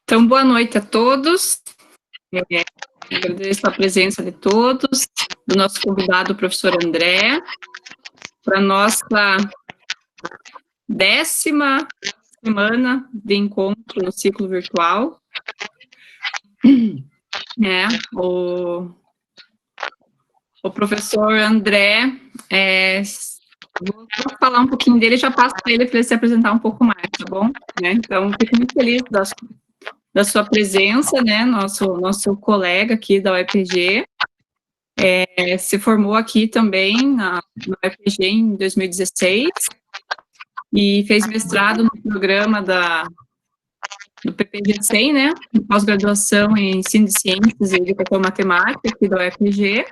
Então, boa noite a todos. Agradeço a presença de todos, do nosso convidado, o professor André, para a nossa 10ª semana de encontro no ciclo virtual. O professor André, vou falar um pouquinho dele, já passo para ele se apresentar um pouco mais, tá bom? Então, fico muito feliz da sua presença, nosso colega aqui da UEPG, se formou aqui também na UEPG em 2016 e fez mestrado no programa do PPG-100, pós-graduação em Ensino de Ciências e Educação Matemática aqui da UEPG,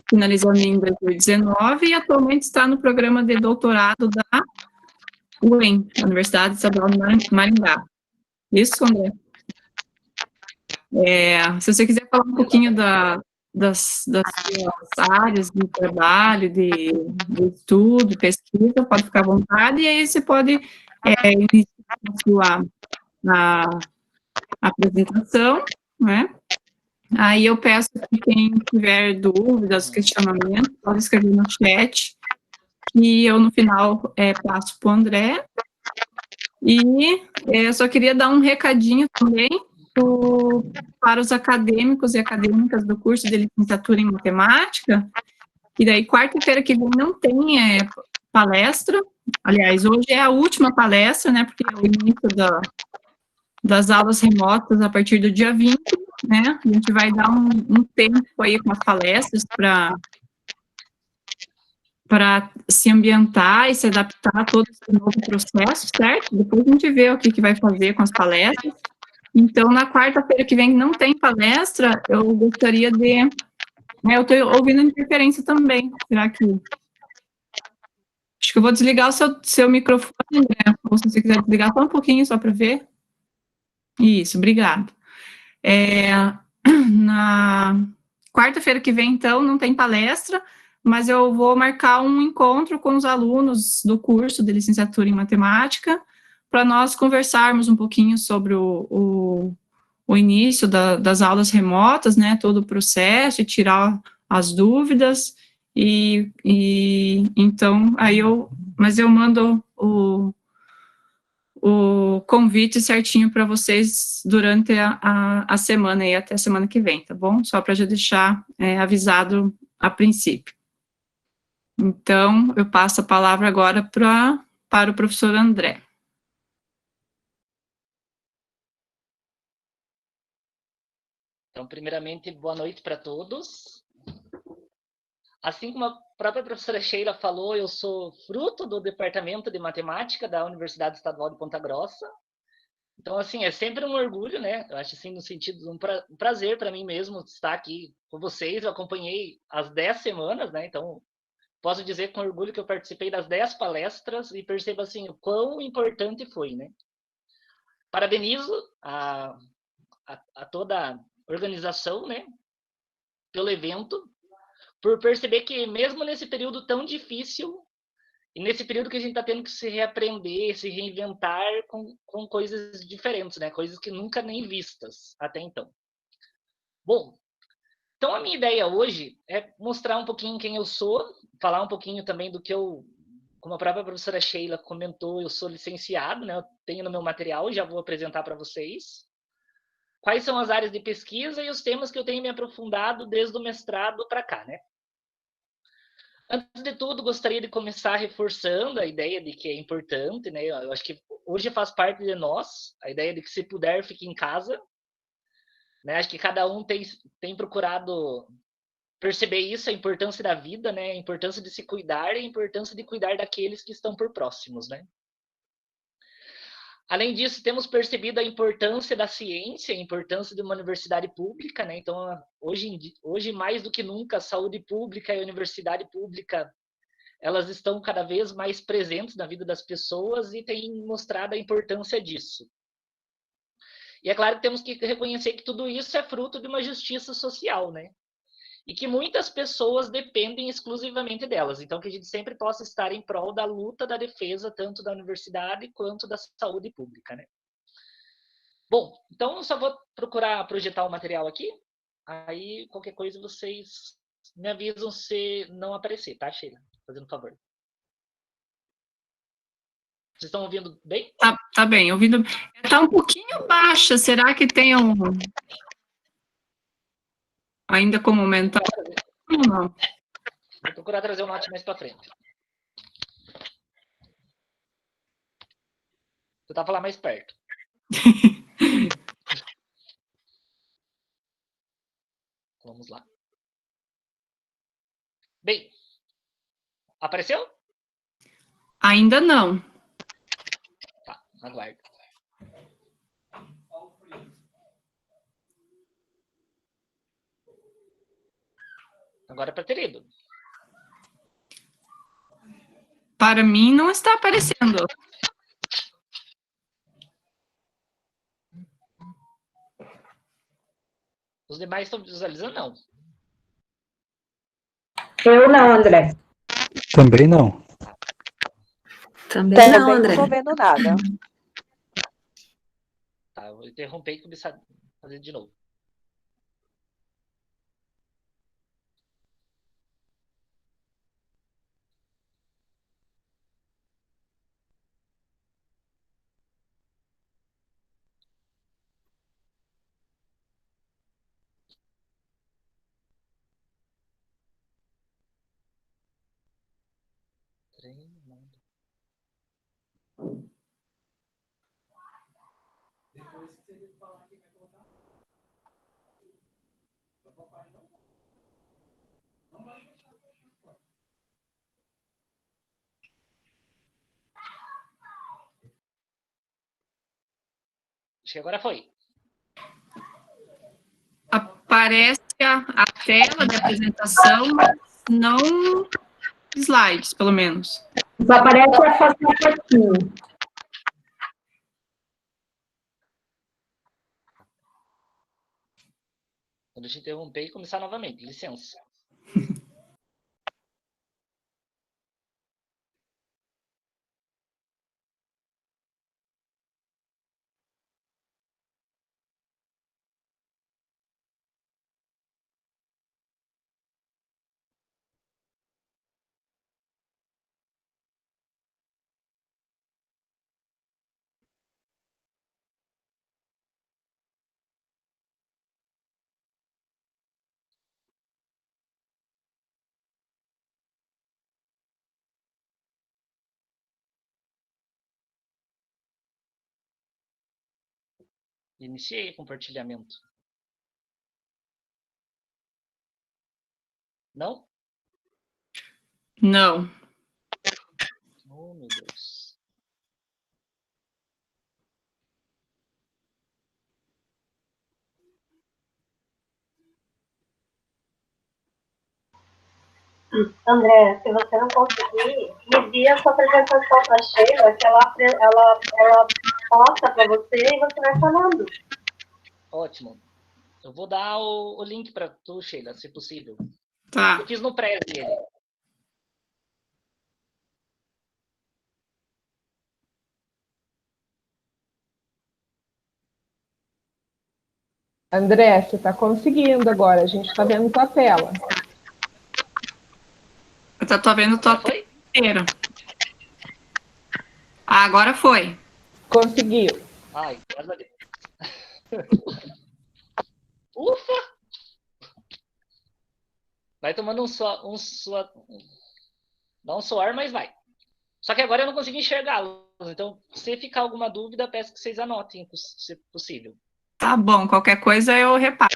finalizando em 2019 e atualmente está no programa de doutorado da UEM, Universidade Estadual de Maringá. Isso, André? Se você quiser falar um pouquinho das suas áreas de trabalho, de estudo, pesquisa, pode ficar à vontade, e aí você pode iniciar a apresentação, Aí eu peço que quem tiver dúvidas, questionamentos, pode escrever no chat, e eu, no final, passo para o André. E eu só queria dar um recadinho também para os acadêmicos e acadêmicas do curso de licenciatura em matemática, e daí quarta-feira que vem não tem palestra, aliás, hoje é a última palestra, porque é o início das aulas remotas a partir do dia 20, a gente vai dar um tempo aí com as palestras para se ambientar e se adaptar a todo esse novo processo, certo? Depois a gente vê o que vai fazer com as palestras. Então, na quarta-feira que vem não tem palestra, eu gostaria de... eu estou ouvindo interferência também, será que... Acho que eu vou desligar o seu microfone, André, ou se você quiser desligar só um pouquinho, só para ver. Isso, obrigado. Na quarta-feira que vem, então, não tem palestra, mas eu vou marcar um encontro com os alunos do curso de licenciatura em matemática, para nós conversarmos um pouquinho sobre o início das aulas remotas, todo o processo, e tirar as dúvidas, então, mas eu mando o convite certinho para vocês durante a semana e até a semana que vem, tá bom? Só para já deixar avisado a princípio. Então, eu passo a palavra agora para o professor André. Então, primeiramente, boa noite para todos. Assim como a própria professora Sheila falou, eu sou fruto do Departamento de Matemática da Universidade Estadual de Ponta Grossa. Então, assim, é sempre um orgulho, Eu acho, assim, no sentido de um prazer para mim mesmo estar aqui com vocês. Eu acompanhei as 10 semanas, Então, posso dizer com orgulho que eu participei das 10 palestras e percebo, assim, o quão importante foi, Parabenizo a toda a organização, pelo evento, por perceber que mesmo nesse período tão difícil, e nesse período que a gente está tendo que se reaprender, se reinventar com coisas diferentes, Coisas que nunca nem vistas até então. Bom, então a minha ideia hoje é mostrar um pouquinho quem eu sou, falar um pouquinho também do que eu, como a própria professora Sheila comentou, eu sou licenciado, Eu tenho no meu material, já vou apresentar para vocês. Quais são as áreas de pesquisa e os temas que eu tenho me aprofundado desde o mestrado para cá, Antes de tudo, gostaria de começar reforçando a ideia de que é importante, Eu acho que hoje faz parte de nós a ideia de que, se puder, fique em casa, Acho que cada um tem procurado perceber isso, a importância da vida, A importância de se cuidar e a importância de cuidar daqueles que estão por próximos, Além disso, temos percebido a importância da ciência, a importância de uma universidade pública, Então, hoje mais do que nunca, a saúde pública e a universidade pública, elas estão cada vez mais presentes na vida das pessoas e têm mostrado a importância disso. E é claro que temos que reconhecer que tudo isso é fruto de uma justiça social, E que muitas pessoas dependem exclusivamente delas. Então, que a gente sempre possa estar em prol da luta, da defesa, tanto da universidade quanto da saúde pública, Bom, então eu só vou procurar projetar o material aqui. Aí, qualquer coisa, vocês me avisam se não aparecer, tá, Sheila? Fazendo um favor. Vocês estão ouvindo bem? Tá bem, ouvindo. Tá um pouquinho baixa, será que tem ainda como aumentar? Não. Vou procurar trazer o note mais para frente. Vou tentar falar mais perto. Vamos lá. Bem, apareceu? Ainda não. Tá, aguardo. Agora é para ter ido. Para mim não está aparecendo. Os demais estão visualizando? Não. Eu não, André. Também não. Também não, André. Não estou vendo nada. Tá, eu vou interromper e começar a fazer de novo. Acho que agora foi. Aparece a tela de apresentação, mas não slides, pelo menos. Só aparece a foto um pouquinho. Deixa eu interromper e começar novamente. Licença. Iniciei o compartilhamento. Não? Não. Oh, meu Deus. André, se você não conseguir, envia a sua apresentação para a Sheila, que ela posta para você e você vai falando. Ótimo. Eu vou dar o link para tu, Sheila, se possível. Tá. Eu fiz no Prezi ele. André, você está conseguindo agora, a gente está vendo tua tela. Eu tô vendo tua tela inteira. Ah, agora foi. Conseguiu. Ai, graças a Deus. Ufa! Vai tomando não um suor, mas vai. Só que agora eu não consigo enxergá-los. Então, se ficar alguma dúvida, peço que vocês anotem, se possível. Tá bom, qualquer coisa eu repasso.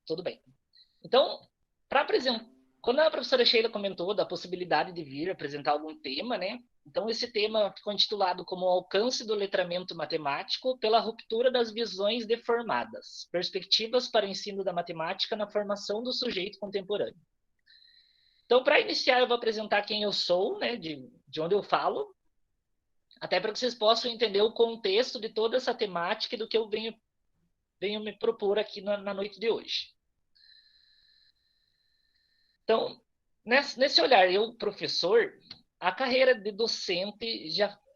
Tudo bem. Então, para apresentar, quando a professora Sheila comentou da possibilidade de vir apresentar algum tema, né? Então, esse tema ficou intitulado como Alcance do Letramento Matemático pela Ruptura das Visões Deformadas, Perspectivas para o Ensino da Matemática na Formação do Sujeito Contemporâneo. Então, para iniciar, eu vou apresentar quem eu sou, né? De onde eu falo, até para que vocês possam entender o contexto de toda essa temática e do que eu venho me propor aqui na noite de hoje. Então, nesse olhar, eu, professor, a carreira de docente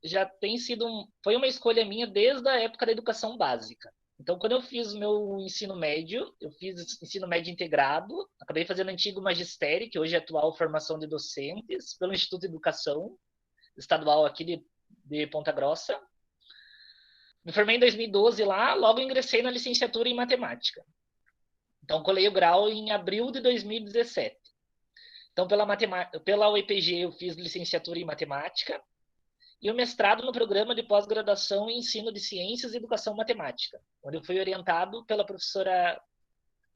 já tem sido foi uma escolha minha desde a época da educação básica. Então, quando eu fiz o meu ensino médio, eu fiz ensino médio integrado, acabei fazendo antigo magistério, que hoje é atual formação de docentes, pelo Instituto de Educação Estadual aqui de Ponta Grossa. Me formei em 2012 lá, logo ingressei na licenciatura em matemática. Então, colei o grau em abril de 2017. Então, pela UEPG, eu fiz licenciatura em matemática e o mestrado no programa de pós-graduação em ensino de ciências e educação matemática, onde eu fui orientado pela professora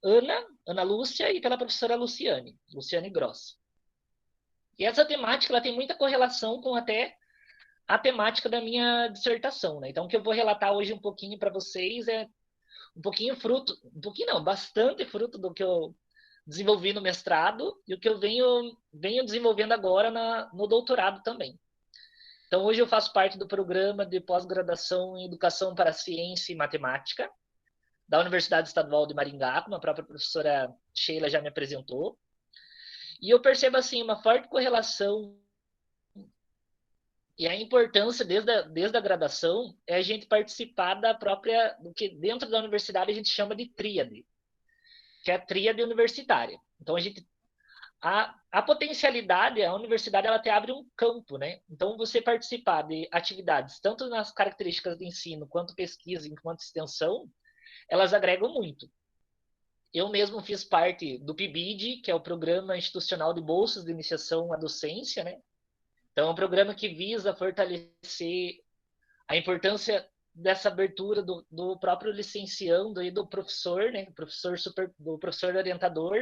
Ana Lúcia, e pela professora Luciane Gross. E essa temática ela tem muita correlação com até a temática da minha dissertação, né? Então, o que eu vou relatar hoje um pouquinho para vocês é bastante fruto do que eu desenvolvi no mestrado e o que eu venho desenvolvendo agora no doutorado também. Então, hoje eu faço parte do programa de pós-graduação em Educação para a Ciência e Matemática da Universidade Estadual de Maringá, como a própria professora Sheila já me apresentou. E eu percebo, assim, uma forte correlação e a importância desde a graduação é a gente participar do que dentro da universidade a gente chama de tríade, que é a tríade universitária. Então, a potencialidade, a universidade ela te abre um campo, né? Então, você participar de atividades, tanto nas características de ensino, quanto pesquisa, quanto extensão, elas agregam muito. Eu mesmo fiz parte do PIBID, que é o Programa Institucional de Bolsas de Iniciação à Docência, né? Então, é um programa que visa fortalecer a importância dessa abertura do próprio licenciando e do professor, né? Do professor orientador,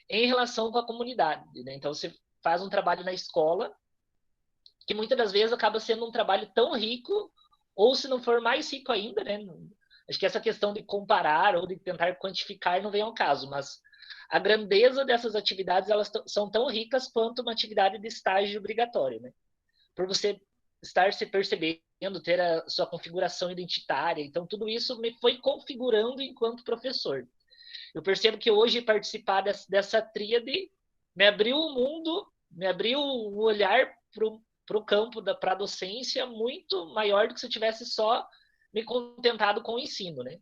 em relação com a comunidade, né? Então, você faz um trabalho na escola, que muitas das vezes acaba sendo um trabalho tão rico, ou se não for mais rico ainda, né? Acho que essa questão de comparar ou de tentar quantificar não vem ao caso, mas a grandeza dessas atividades, elas são tão ricas quanto uma atividade de estágio obrigatório, né? Por você estar se percebendo, ter a sua configuração identitária. Então, tudo isso me foi configurando enquanto professor. Eu percebo que hoje participar dessa tríade me abriu o mundo, me abriu o olhar para o campo, para a docência, muito maior do que se eu tivesse só me contentado com o ensino, né?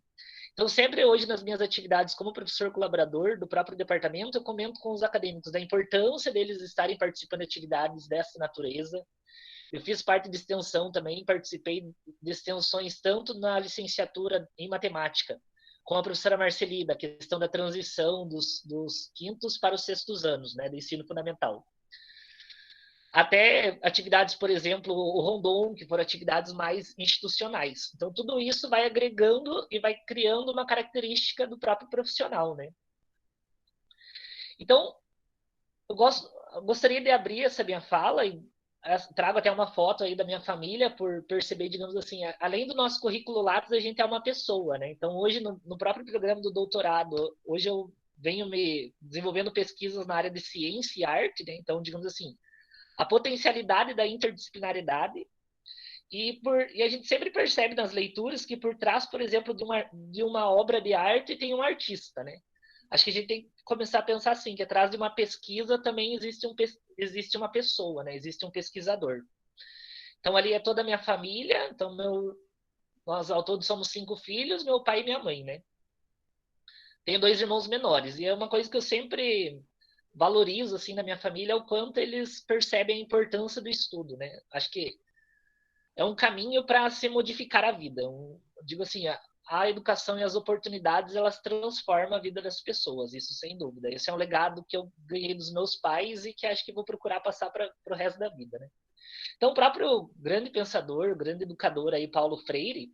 Então, sempre hoje, nas minhas atividades como professor colaborador do próprio departamento, eu comento com os acadêmicos da importância deles estarem participando de atividades dessa natureza. Eu fiz parte de extensão também, participei de extensões tanto na licenciatura em matemática, com a professora Marceli, da questão da transição dos quintos para os sextos anos, né, do ensino fundamental. Até atividades, por exemplo, o Rondon, que foram atividades mais institucionais. Então, tudo isso vai agregando e vai criando uma característica do próprio profissional, né? Então, eu gostaria de abrir essa minha fala e trago até uma foto aí da minha família, por perceber, digamos assim, além do nosso currículo Lattes, a gente é uma pessoa, né? Então, hoje, no próprio programa do doutorado, hoje eu venho me desenvolvendo pesquisas na área de ciência e arte, né? Então, digamos assim, a potencialidade da interdisciplinaridade e a gente sempre percebe nas leituras que por trás, por exemplo, de uma obra de arte tem um artista, né? Acho que a gente tem que começar a pensar assim, que atrás de uma pesquisa também existe uma pessoa, né? Existe um pesquisador. Então, ali é toda a minha família, então nós ao todo somos 5 filhos, meu pai e minha mãe, né? Tenho 2 irmãos menores, e é uma coisa que eu sempre valorizo, assim, na minha família, é o quanto eles percebem a importância do estudo, né? Acho que é um caminho para se modificar a vida. Digo assim, a educação e as oportunidades, elas transformam a vida das pessoas, isso sem dúvida. Esse é um legado que eu ganhei dos meus pais e que acho que vou procurar passar para o resto da vida, né? Então, o próprio grande pensador, grande educador aí, Paulo Freire,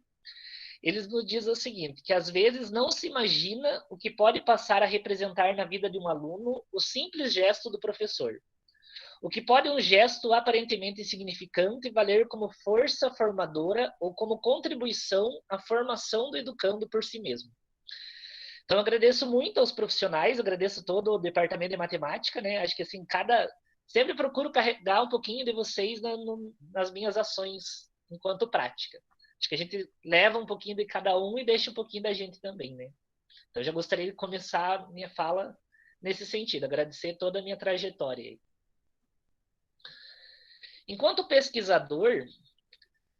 eles nos dizem o seguinte, que às vezes não se imagina o que pode passar a representar na vida de um aluno o simples gesto do professor. O que pode um gesto aparentemente insignificante valer como força formadora ou como contribuição à formação do educando por si mesmo. Então, eu agradeço muito aos profissionais, agradeço todo o departamento de matemática, né? Acho que assim, sempre procuro carregar um pouquinho de vocês nas minhas ações enquanto prática. Acho que a gente leva um pouquinho de cada um e deixa um pouquinho da gente também, né? Então, eu já gostaria de começar minha fala nesse sentido, agradecer toda a minha trajetória aí. Enquanto pesquisador,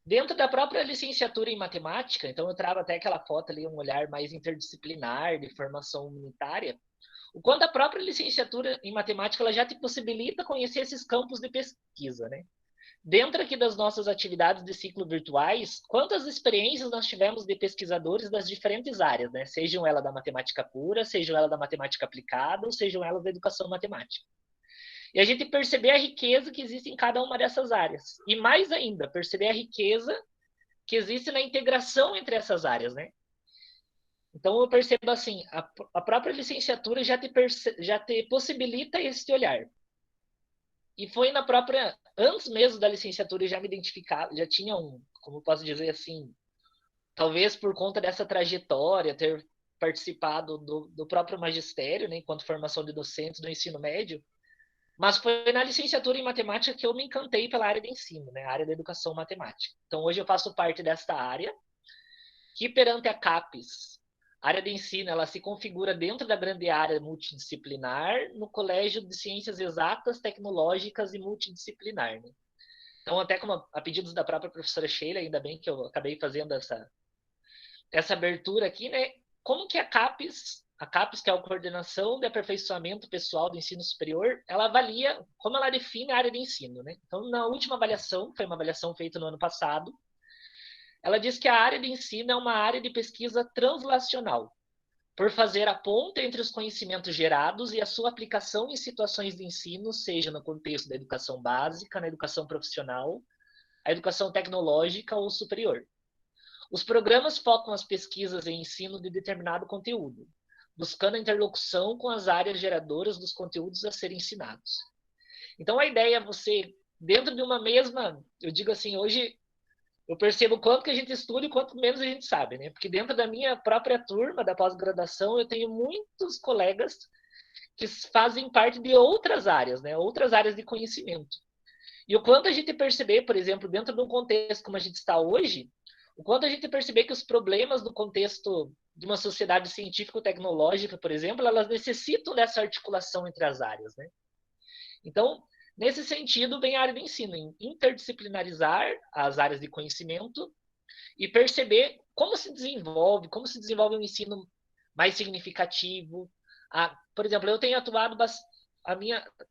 Dentro da própria licenciatura em matemática, então eu trago até aquela foto ali, um olhar mais interdisciplinar, de formação humanitária, o quanto a própria licenciatura em matemática ela já te possibilita conhecer esses campos de pesquisa, né? Dentro aqui das nossas atividades de ciclo virtuais, quantas experiências nós tivemos de pesquisadores das diferentes áreas, né? Sejam elas da matemática pura, sejam elas da matemática aplicada, ou sejam elas da educação matemática. E a gente perceber a riqueza que existe em cada uma dessas áreas. E mais ainda, perceber a riqueza que existe na integração entre essas áreas, né? Então eu percebo assim, a própria licenciatura já te possibilita esse olhar. E foi na própria, antes mesmo da licenciatura eu já me identificava, já tinha como eu posso dizer assim, talvez por conta dessa trajetória, ter participado do próprio magistério, né, enquanto formação de docentes do ensino médio, mas foi na licenciatura em matemática que eu me encantei pela área de ensino, né, a área da educação matemática. Então hoje eu faço parte desta área, que perante a CAPES, a área de ensino, ela se configura dentro da grande área multidisciplinar no Colégio de Ciências Exatas, Tecnológicas e Multidisciplinar. Né? Então, até como a pedidos da própria professora Sheila, ainda bem que eu acabei fazendo essa abertura aqui, né? Como que a CAPES, que é a Coordenação de Aperfeiçoamento Pessoal do Ensino Superior, ela avalia, como ela define a área de ensino, né? Então, na última avaliação, foi uma avaliação feita no ano passado, ela diz que a área de ensino é uma área de pesquisa translacional, por fazer a ponte entre os conhecimentos gerados e a sua aplicação em situações de ensino, seja no contexto da educação básica, na educação profissional, a educação tecnológica ou superior. Os programas focam as pesquisas em ensino de determinado conteúdo, buscando a interlocução com as áreas geradoras dos conteúdos a serem ensinados. Então, a ideia é você, dentro de uma mesma, eu digo assim, hoje eu percebo o quanto que a gente estuda e quanto menos a gente sabe, né? Porque dentro da minha própria turma da pós-graduação, eu tenho muitos colegas que fazem parte de outras áreas, né? Outras áreas de conhecimento. E o quanto a gente perceber, por exemplo, dentro de um contexto como a gente está hoje, o quanto a gente perceber que os problemas do contexto de uma sociedade científico-tecnológica, por exemplo, elas necessitam dessa articulação entre as áreas, né? Então, nesse sentido, vem a área de ensino, em interdisciplinarizar as áreas de conhecimento e perceber como se desenvolve um ensino mais significativo. Por exemplo, eu tenho atuado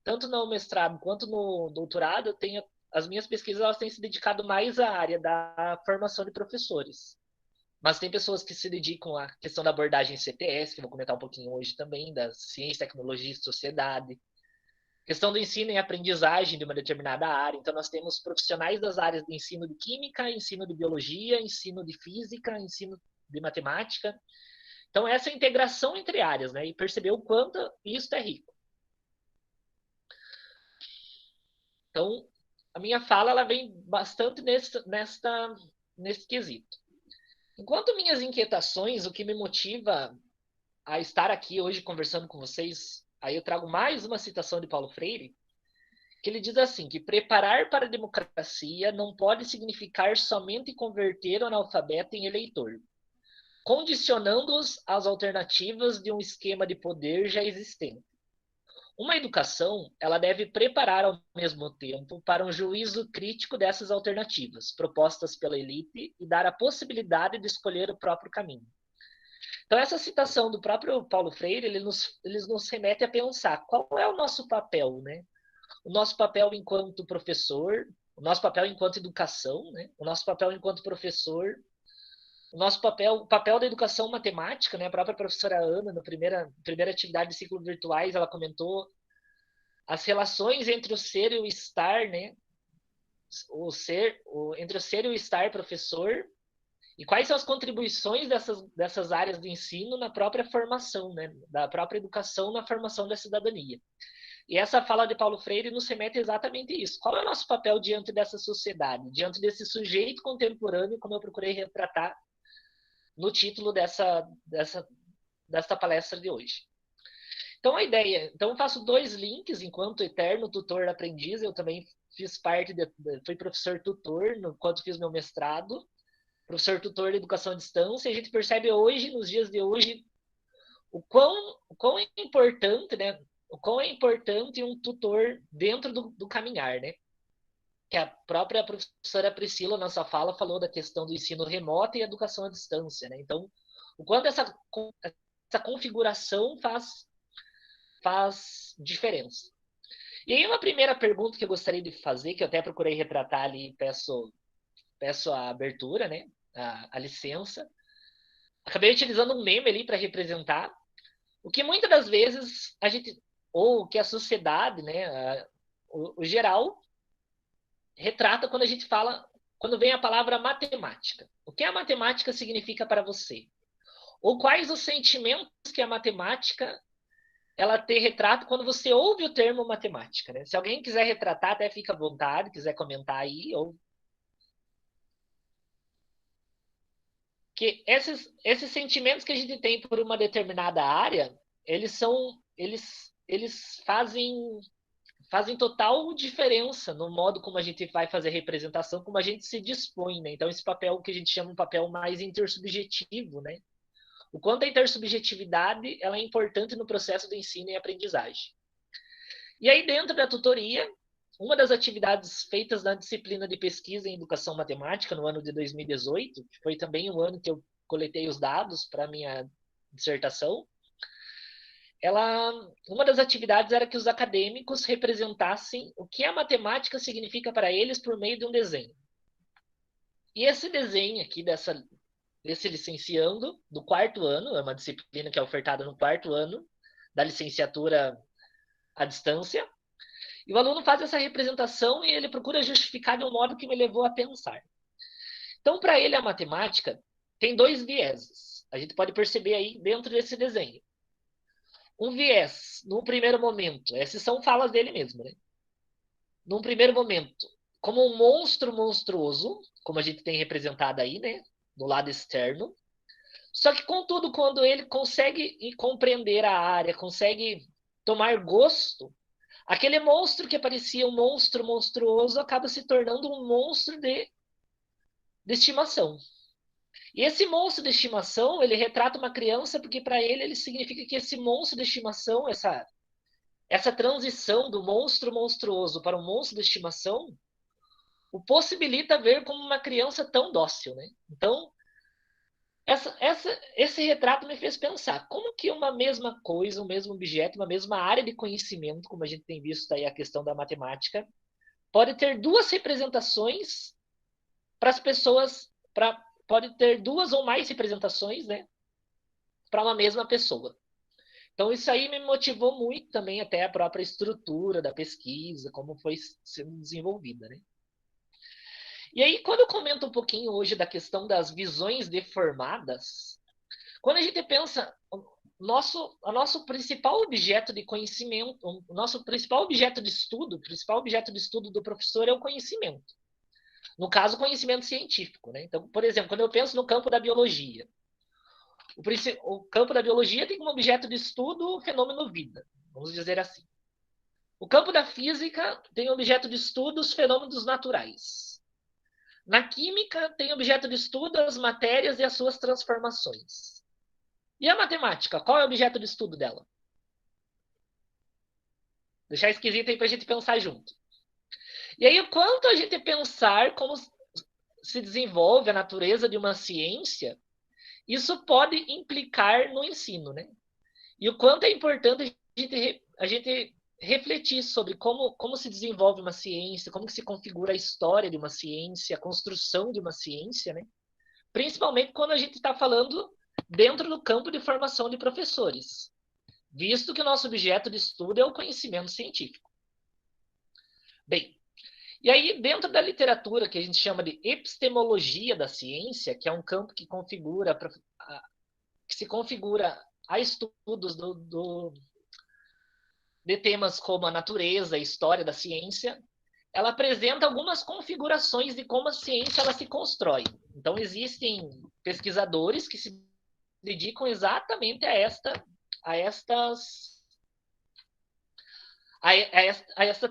tanto no mestrado quanto no doutorado, as minhas pesquisas elas têm se dedicado mais à área da formação de professores. Mas tem pessoas que se dedicam à questão da abordagem CTS, que eu vou comentar um pouquinho hoje também, da ciência, tecnologia e sociedade. Questão do ensino e aprendizagem de uma determinada área. Então, nós temos profissionais das áreas de ensino de química, ensino de biologia, ensino de física, ensino de matemática. Então, essa integração entre áreas, né? E perceber o quanto isso é rico. Então, a minha fala ela vem bastante nesse quesito. Enquanto minhas inquietações, o que me motiva a estar aqui hoje conversando com vocês, aí eu trago mais uma citação de Paulo Freire, que ele diz assim, que preparar para a democracia não pode significar somente converter o analfabeto em eleitor, condicionando-os às alternativas de um esquema de poder já existente. Uma educação, ela deve preparar ao mesmo tempo para um juízo crítico dessas alternativas propostas pela elite e dar a possibilidade de escolher o próprio caminho. Então, essa citação do próprio Paulo Freire, ele nos remete a pensar qual é o nosso papel, né? O nosso papel enquanto professor, o nosso papel enquanto educação, né? O nosso papel enquanto professor, o papel da educação matemática, né? A própria professora Ana, na primeira atividade de ciclo virtuais, ela comentou as relações entre o ser e o estar, né? Entre o ser e o estar professor, e quais são as contribuições dessas áreas de ensino na própria formação, né? Da própria educação na formação da cidadania. E essa fala de Paulo Freire nos remete exatamente a isso. Qual é o nosso papel diante dessa sociedade, diante desse sujeito contemporâneo, como eu procurei retratar no título desta palestra de hoje? Então, eu faço dois links, enquanto eterno tutor aprendiz, eu também fiz parte, fui professor tutor, enquanto fiz meu mestrado, professor tutor de educação à distância, e a gente percebe hoje, nos dias de hoje, o quão é importante, né? O quão é importante um tutor dentro do caminhar, né? que a própria professora Priscila, na sua fala, falou da questão do ensino remoto e educação à distância, né? Então, o quanto essa configuração faz diferença. E aí, uma primeira pergunta que eu gostaria de fazer, que eu até procurei retratar ali, peço a abertura, né? A licença. Acabei utilizando um meme ali para representar o que muitas das vezes a gente, ou que a sociedade, né, o geral, retrata quando a gente fala, quando vem a palavra matemática. O que a matemática significa para você? Ou quais os sentimentos que a matemática ela te retrata quando você ouve o termo matemática, né? Se alguém quiser retratar, até fica à vontade, quiser comentar aí, ou que esses sentimentos que a gente tem por uma determinada área, eles fazem total diferença no modo como a gente vai fazer representação, como a gente se dispõe, né? Então, esse papel que a gente chama de um papel mais intersubjetivo, né? O quanto a intersubjetividade ela é importante no processo do ensino e aprendizagem. E aí, dentro da tutoria, uma das atividades feitas na disciplina de pesquisa em educação matemática no ano de 2018, que foi também o ano que eu coletei os dados para a minha dissertação, uma das atividades era que os acadêmicos representassem o que a matemática significa para eles por meio de um desenho. E esse desenho aqui desse licenciando do quarto ano, é uma disciplina que é ofertada no quarto ano da licenciatura à distância, e o aluno faz essa representação e ele procura justificar de um modo que me levou a pensar. Então, para ele, a matemática tem dois vieses. A gente pode perceber aí dentro desse desenho. Um viés, num primeiro momento, essas são falas dele mesmo, né? Num primeiro momento, como um monstro monstruoso, como a gente tem representado aí, né? Do lado externo. Só que, contudo, quando ele consegue compreender a área, consegue tomar gosto, aquele monstro que parecia um monstro monstruoso acaba se tornando um monstro de estimação. E esse monstro de estimação, ele retrata uma criança porque para ele significa que esse monstro de estimação, essa transição do monstro monstruoso para um monstro de estimação, o possibilita ver como uma criança tão dócil, né? Então, esse retrato me fez pensar como que uma mesma coisa, um mesmo objeto, uma mesma área de conhecimento, como a gente tem visto aí a questão da matemática, pode ter duas representações para as pessoas, pode ter duas ou mais representações, né, para uma mesma pessoa. Então, isso aí me motivou muito também até a própria estrutura da pesquisa, como foi sendo desenvolvida, né? E aí, quando eu comento um pouquinho hoje da questão das visões deformadas, quando a gente pensa, o nosso principal objeto de conhecimento, o nosso principal objeto de estudo, o principal objeto de estudo do professor é o conhecimento. No caso, o conhecimento científico, né? Então, por exemplo, quando eu penso no campo da biologia, o campo da biologia tem como objeto de estudo o fenômeno vida, vamos dizer assim. O campo da física tem objeto de estudo os fenômenos naturais. Na química, tem objeto de estudo as matérias e as suas transformações. E a matemática, qual é o objeto de estudo dela? Deixar esquisito aí para a gente pensar junto. E aí, o quanto a gente pensar como se desenvolve a natureza de uma ciência, isso pode implicar no ensino, né? E o quanto é importante a gente refletir sobre como se desenvolve uma ciência, como que se configura a história de uma ciência, a construção de uma ciência, né? Principalmente quando a gente está falando dentro do campo de formação de professores, visto que o nosso objeto de estudo é o conhecimento científico. Bem, e aí dentro da literatura que a gente chama de epistemologia da ciência, que é um campo que se configura a estudos de temas como a natureza, a história da ciência, ela apresenta algumas configurações de como a ciência ela se constrói. Então, existem pesquisadores que se dedicam exatamente a esta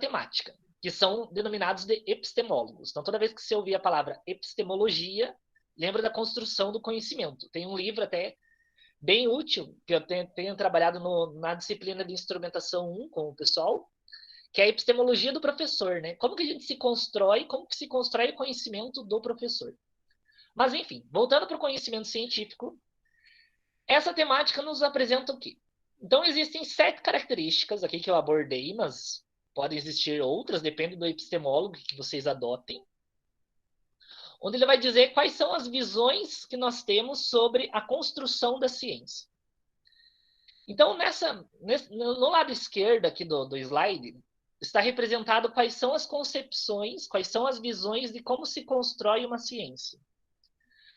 temática, que são denominados de epistemólogos. Então, toda vez que você ouvir a palavra epistemologia, lembra da construção do conhecimento. Tem um livro até bem útil, que eu tenho trabalhado na disciplina de instrumentação 1 com o pessoal, que é a epistemologia do professor, né? Como que a gente se constrói, como que se constrói o conhecimento do professor. Mas, enfim, voltando para o conhecimento científico, essa temática nos apresenta o quê? Então, existem 7 características aqui que eu abordei, mas podem existir outras, depende do epistemólogo que vocês adotem, onde ele vai dizer quais são as visões que nós temos sobre a construção da ciência. Então, no lado esquerdo aqui do slide, está representado quais são as concepções, quais são as visões de como se constrói uma ciência.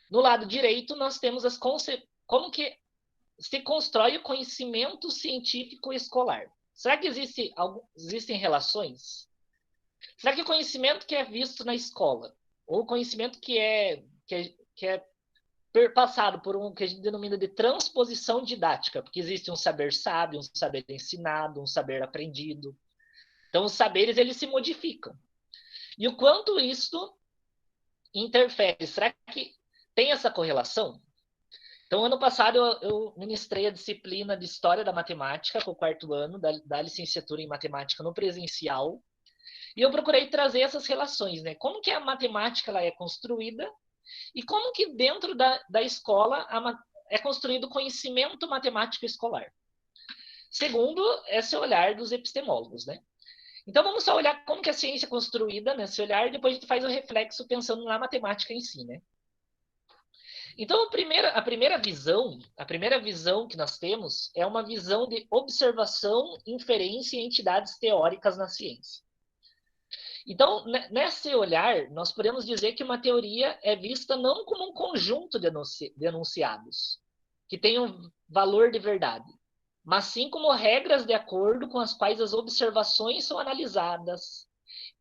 No lado direito, nós temos como que se constrói o conhecimento científico escolar. Será que existem relações? Será que o conhecimento que é visto na escola, ou o conhecimento que é perpassado por um que a gente denomina de transposição didática, porque existe um saber sábio, um saber ensinado, um saber aprendido. Então, os saberes, eles se modificam. E o quanto isso interfere? Será que tem essa correlação? Então, ano passado, eu ministrei a disciplina de História da Matemática, para o 4º ano da licenciatura em Matemática no presencial, e eu procurei trazer essas relações, né? Como que a matemática ela é construída e como que dentro da escola é construído o conhecimento matemático escolar. Segundo esse olhar dos epistemólogos, né? Então, vamos só olhar como que a ciência é construída nesse olhar, e depois a gente faz o reflexo pensando na matemática em si, né? Então, a primeira visão que nós temos é uma visão de observação, inferência e entidades teóricas na ciência. Então, nesse olhar, nós podemos dizer que uma teoria é vista não como um conjunto de enunciados, que tem um valor de verdade, mas sim como regras de acordo com as quais as observações são analisadas,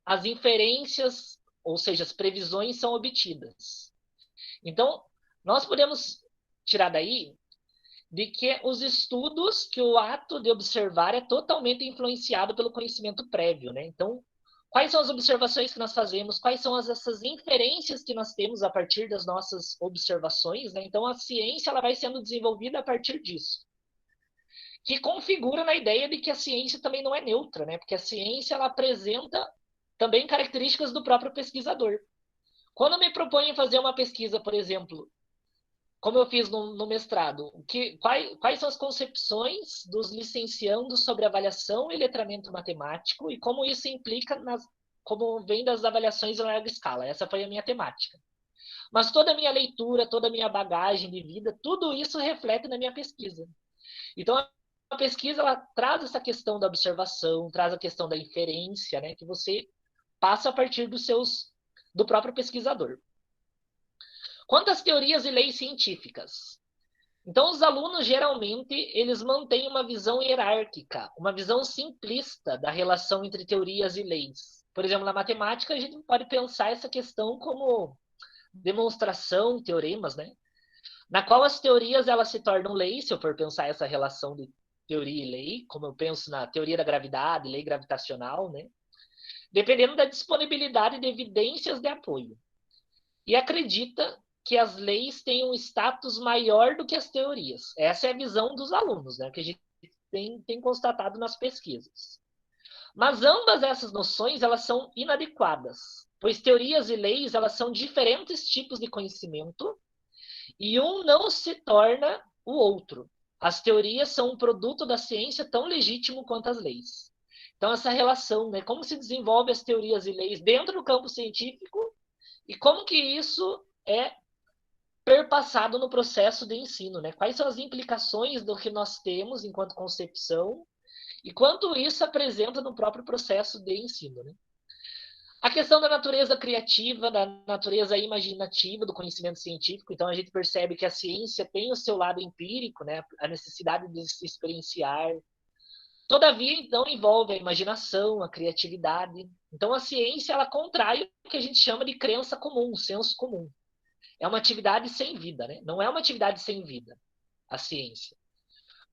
as inferências, ou seja, as previsões são obtidas. Então, nós podemos tirar daí de que os estudos, que o ato de observar é totalmente influenciado pelo conhecimento prévio, né? Então, quais são as observações que nós fazemos? Quais são essas inferências que nós temos a partir das nossas observações, né? Então, a ciência ela vai sendo desenvolvida a partir disso, que configura na ideia de que a ciência também não é neutra, né? Porque a ciência ela apresenta também características do próprio pesquisador. Quando eu me proponho fazer uma pesquisa, por exemplo, como eu fiz no mestrado, quais são as concepções dos licenciandos sobre avaliação e letramento matemático e como isso implica como vem das avaliações em larga escala. Essa foi a minha temática. Mas toda a minha leitura, toda a minha bagagem de vida, tudo isso reflete na minha pesquisa. Então, a pesquisa ela traz essa questão da observação, traz a questão da inferência, né, que você passa a partir do próprio pesquisador. Quanto às teorias e leis científicas, então os alunos geralmente eles mantêm uma visão hierárquica, uma visão simplista da relação entre teorias e leis. Por exemplo, na matemática a gente pode pensar essa questão como demonstração, teoremas, né? Na qual as teorias elas se tornam leis, se eu for pensar essa relação de teoria e lei, como eu penso na teoria da gravidade, lei gravitacional, né? Dependendo da disponibilidade de evidências de apoio. E acredita que as leis têm um status maior do que as teorias. Essa é a visão dos alunos, né, que a gente tem constatado nas pesquisas. Mas ambas essas noções elas são inadequadas, pois teorias e leis elas são diferentes tipos de conhecimento e um não se torna o outro. As teorias são um produto da ciência tão legítimo quanto as leis. Então, essa relação, né, como se desenvolve as teorias e leis dentro do campo científico e como que isso é perpassado no processo de ensino, né? Quais são as implicações do que nós temos enquanto concepção e quanto isso apresenta no próprio processo de ensino, né? A questão da natureza criativa, da natureza imaginativa do conhecimento científico, então a gente percebe que a ciência tem o seu lado empírico, né? A necessidade de se experienciar. Todavia, então, envolve a imaginação, a criatividade. Então, a ciência, ela contrai o que a gente chama de crença comum, o senso comum. É uma atividade sem vida, né? Não é uma atividade sem vida, a ciência.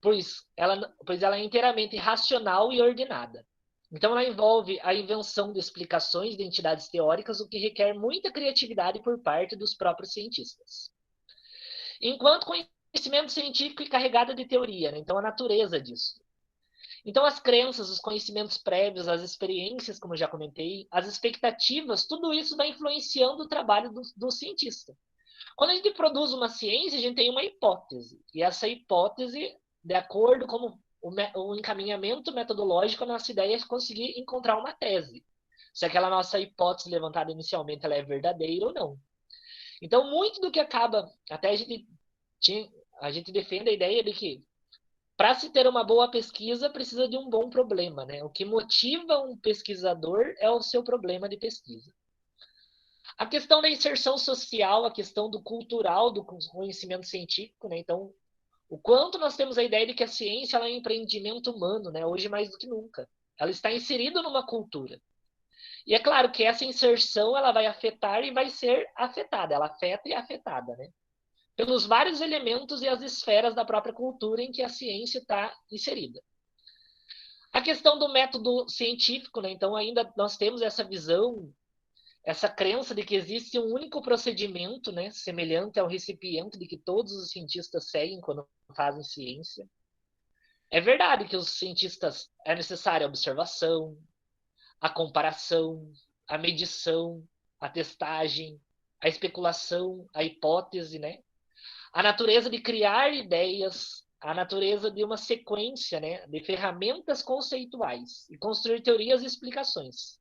Pois ela é inteiramente racional e ordenada. Então, ela envolve a invenção de explicações de entidades teóricas, o que requer muita criatividade por parte dos próprios cientistas. Enquanto conhecimento científico e carregado de teoria, né? Então, a natureza disso. Então, as crenças, os conhecimentos prévios, as experiências, como eu já comentei, as expectativas, tudo isso vai influenciando o trabalho do cientista. Quando a gente produz uma ciência, a gente tem uma hipótese. E essa hipótese, de acordo com o encaminhamento metodológico, a nossa ideia é conseguir encontrar uma tese. Se aquela nossa hipótese levantada inicialmente ela é verdadeira ou não. Então, muito do que acaba... Até a gente defende a ideia de que para se ter uma boa pesquisa, precisa de um bom problema, né? O que motiva um pesquisador é o seu problema de pesquisa. A questão da inserção social, a questão do cultural, do conhecimento científico, né? Então, o quanto nós temos a ideia de que a ciência ela é um empreendimento humano, né? Hoje mais do que nunca. Ela está inserida numa cultura. E é claro que essa inserção ela vai afetar e vai ser afetada. Ela afeta e é afetada, né? Pelos vários elementos e as esferas da própria cultura em que a ciência está inserida. A questão do método científico, né? Então, ainda nós temos essa visão, essa crença de que existe um único procedimento, né? Semelhante ao recipiente de que todos os cientistas seguem quando fazem ciência. É verdade que os cientistas é necessária a observação, a comparação, a medição, a testagem, a especulação, a hipótese, né? A natureza de criar ideias, a natureza de uma sequência, né, de ferramentas conceituais e construir teorias e explicações.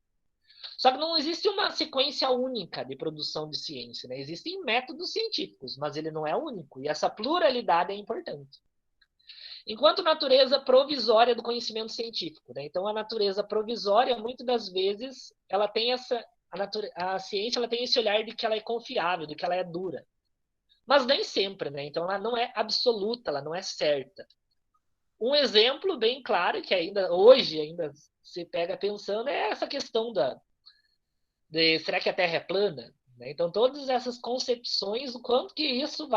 Só que não existe uma sequência única de produção de ciência, né? Existem métodos científicos, mas ele não é único, e essa pluralidade é importante. Enquanto natureza provisória do conhecimento científico, né? Então, a natureza provisória, muitas das vezes, ela tem a ciência ela tem esse olhar de que ela é confiável, de que ela é dura. Mas nem sempre, né? Então ela não é absoluta, ela não é certa. Um exemplo bem claro que hoje se pega pensando é essa questão de será que a Terra é plana? Então todas essas concepções, o quanto que isso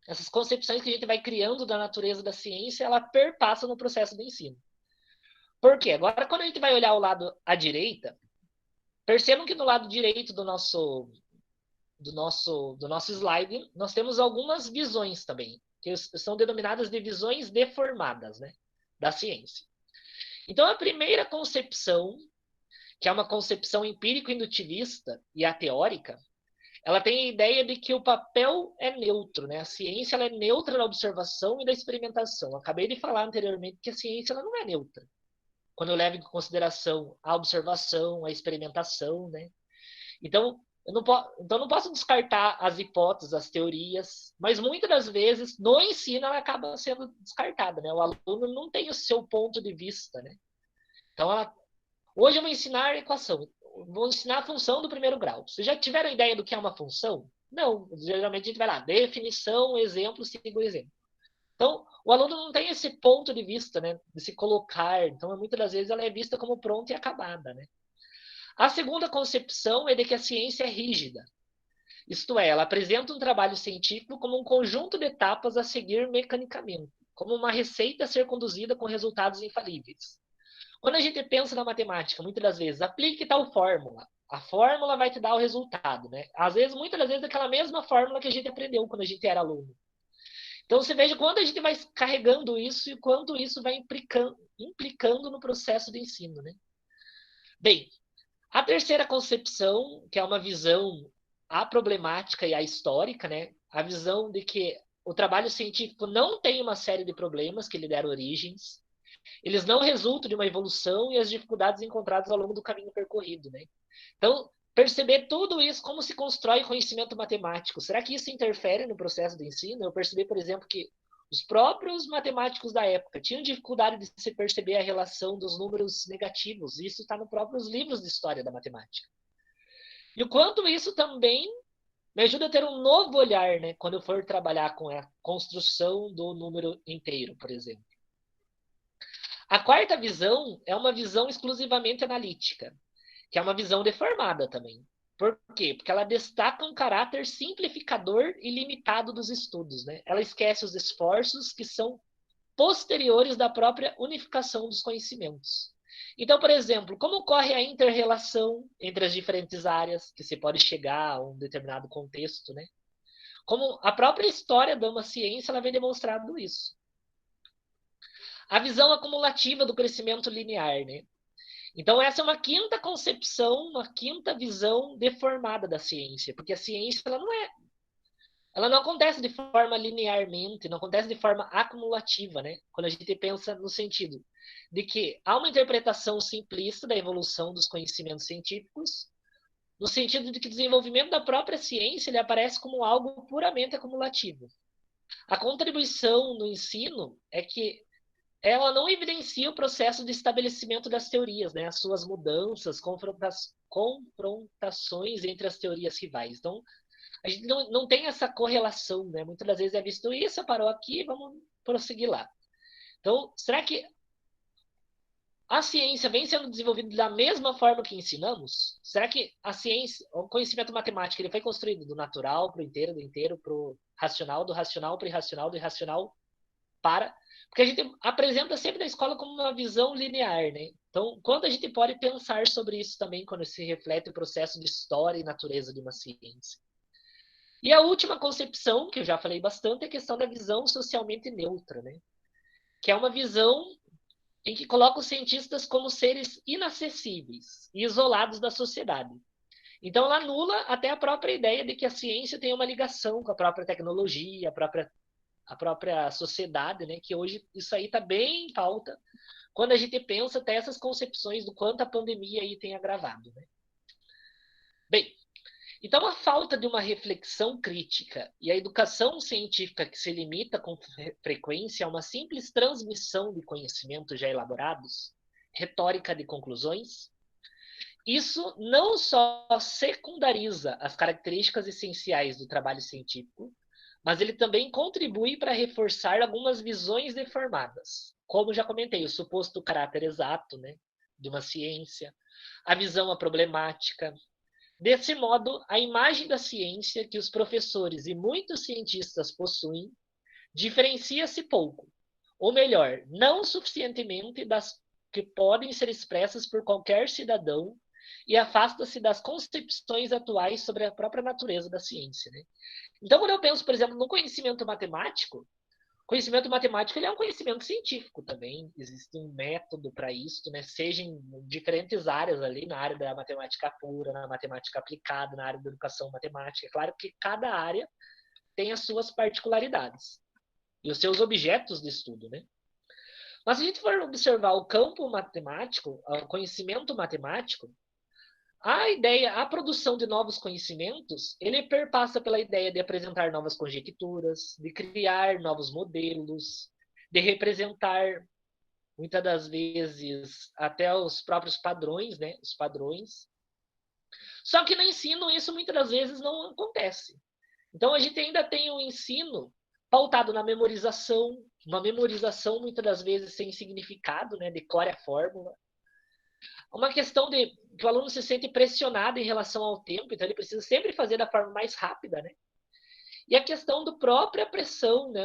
essas concepções que a gente vai criando da natureza da ciência, ela perpassa no processo de ensino. Por quê? Agora quando a gente vai olhar o lado à direita, percebam que no lado direito do nosso slide, nós temos algumas visões também, que são denominadas de visões deformadas, né, da ciência. Então, a primeira concepção, que é uma concepção empírico-indutivista e ateórica, ela tem a ideia de que o papel é neutro, né? A ciência ela é neutra na observação e na experimentação. Eu acabei de falar anteriormente que a ciência ela não é neutra, quando eu levo em consideração a observação, a experimentação, né? Então, eu não posso descartar as hipóteses, as teorias, mas muitas das vezes no ensino ela acaba sendo descartada, né? O aluno não tem o seu ponto de vista, né? Então, hoje eu vou ensinar a equação, vou ensinar a função do primeiro grau. Vocês já tiveram ideia do que é uma função? Não, geralmente a gente vai lá, definição, exemplo, sigo o exemplo. Então, o aluno não tem esse ponto de vista, né? De se colocar. Então, muitas das vezes ela é vista como pronta e acabada, né? A segunda concepção é de que a ciência é rígida. Isto é, ela apresenta um trabalho científico como um conjunto de etapas a seguir mecanicamente, como uma receita a ser conduzida com resultados infalíveis. Quando a gente pensa na matemática, muitas das vezes, aplique tal fórmula. A fórmula vai te dar o resultado, né? Às vezes, muitas das vezes, é aquela mesma fórmula que a gente aprendeu quando a gente era aluno. Então, você veja quando a gente vai carregando isso e quanto isso vai implicando no processo de ensino, né? Bem, a terceira concepção, que é uma visão problemática e histórica, né? A visão de que o trabalho científico não tem uma série de problemas que lhe deram origens, eles não resultam de uma evolução e as dificuldades encontradas ao longo do caminho percorrido, né? Então, perceber tudo isso, como se constrói conhecimento matemático. Será que isso interfere no processo de ensino? Eu percebi, por exemplo, que os próprios matemáticos da época tinham dificuldade de se perceber a relação dos números negativos. Isso está nos próprios livros de história da matemática. E o quanto isso também me ajuda a ter um novo olhar, né, quando eu for trabalhar com a construção do número inteiro, por exemplo. A quarta visão é uma visão exclusivamente analítica, que é uma visão deformada também. Por quê? Porque ela destaca um caráter simplificador e limitado dos estudos, né? Ela esquece os esforços que são posteriores da própria unificação dos conhecimentos. Então, por exemplo, como ocorre a inter-relação entre as diferentes áreas que se pode chegar a um determinado contexto, né? Como a própria história de uma ciência ela vem demonstrando isso. A visão acumulativa do crescimento linear, né? Então, essa é uma quinta concepção, uma quinta visão deformada da ciência, porque a ciência ela não acontece de forma linearmente, não acontece de forma acumulativa, né? Quando a gente pensa no sentido de que há uma interpretação simplista da evolução dos conhecimentos científicos, no sentido de que o desenvolvimento da própria ciência ele aparece como algo puramente acumulativo. A contribuição no ensino é que ela não evidencia o processo de estabelecimento das teorias, né? As suas mudanças, confrontações entre as teorias rivais. Então, a gente não tem essa correlação, né? Muitas das vezes é visto isso, parou aqui, vamos prosseguir lá. Então, será que a ciência vem sendo desenvolvida da mesma forma que ensinamos? Será que a ciência, o conhecimento matemático, ele foi construído do natural para o inteiro, do inteiro para o racional, do racional para o irracional, do irracional para... Porque a gente apresenta sempre na escola como uma visão linear, né? Então, quando a gente pode pensar sobre isso também, quando se reflete o processo de história e natureza de uma ciência? E a última concepção, que eu já falei bastante, é a questão da visão socialmente neutra, né? Que é uma visão em que coloca os cientistas como seres inacessíveis e isolados da sociedade. Então, ela anula até a própria ideia de que a ciência tem uma ligação com a própria tecnologia, a própria sociedade, né? Que hoje isso aí está bem em pauta quando a gente pensa até essas concepções do quanto a pandemia aí tem agravado, né? Bem, então, a falta de uma reflexão crítica e a educação científica que se limita com frequência a uma simples transmissão de conhecimentos já elaborados, retórica de conclusões, isso não só secundariza as características essenciais do trabalho científico, mas ele também contribui para reforçar algumas visões deformadas, como já comentei, o suposto caráter exato, né, de uma ciência, a visão problemática. Desse modo, a imagem da ciência que os professores e muitos cientistas possuem diferencia-se pouco, ou melhor, não suficientemente das que podem ser expressas por qualquer cidadão e afasta-se das concepções atuais sobre a própria natureza da ciência, né? Então, quando eu penso, por exemplo, no conhecimento matemático ele é um conhecimento científico também, existe um método para isso, né? Seja em diferentes áreas ali, na área da matemática pura, na matemática aplicada, na área da educação matemática. É claro que cada área tem as suas particularidades e os seus objetos de estudo, né? Mas se a gente for observar o campo matemático, o conhecimento matemático, a produção de novos conhecimentos, ele perpassa pela ideia de apresentar novas conjecturas, de criar novos modelos, de representar, muitas das vezes, até os próprios padrões, né? Os padrões. Só que no ensino isso muitas das vezes não acontece. Então a gente ainda tem um ensino pautado na memorização, uma memorização muitas das vezes sem significado, né? Decore a fórmula. Uma questão de que o aluno se sente pressionado em relação ao tempo, então ele precisa sempre fazer da forma mais rápida, né? E a questão da própria pressão, né?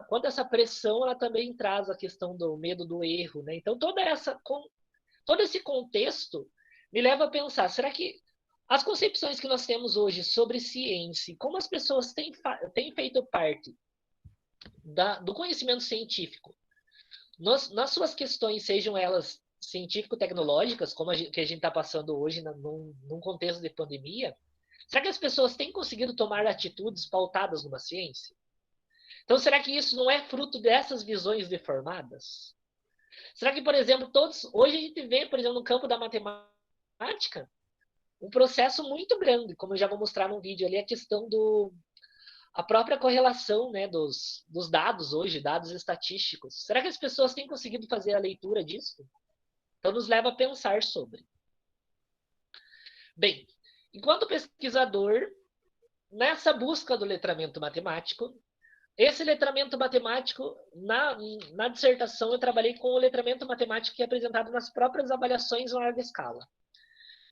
Quando essa pressão ela também traz a questão do medo do erro, né? Então todo esse contexto me leva a pensar, será que as concepções que nós temos hoje sobre ciência, como as pessoas têm feito parte do conhecimento científico, nas suas questões, sejam elas científico-tecnológicas, como que a gente está passando hoje num contexto de pandemia, será que as pessoas têm conseguido tomar atitudes pautadas numa ciência? Então, será que isso não é fruto dessas visões deformadas? Será que, por exemplo, hoje a gente vê, por exemplo, no campo da matemática, um processo muito grande, como eu já vou mostrar no vídeo ali, a questão a própria correlação, né, dos dados hoje, dados estatísticos. Será que as pessoas têm conseguido fazer a leitura disso? Então, nos leva a pensar sobre. Bem, enquanto pesquisador, nessa busca do letramento matemático, esse letramento matemático, na dissertação, eu trabalhei com o letramento matemático que é apresentado nas próprias avaliações em larga escala.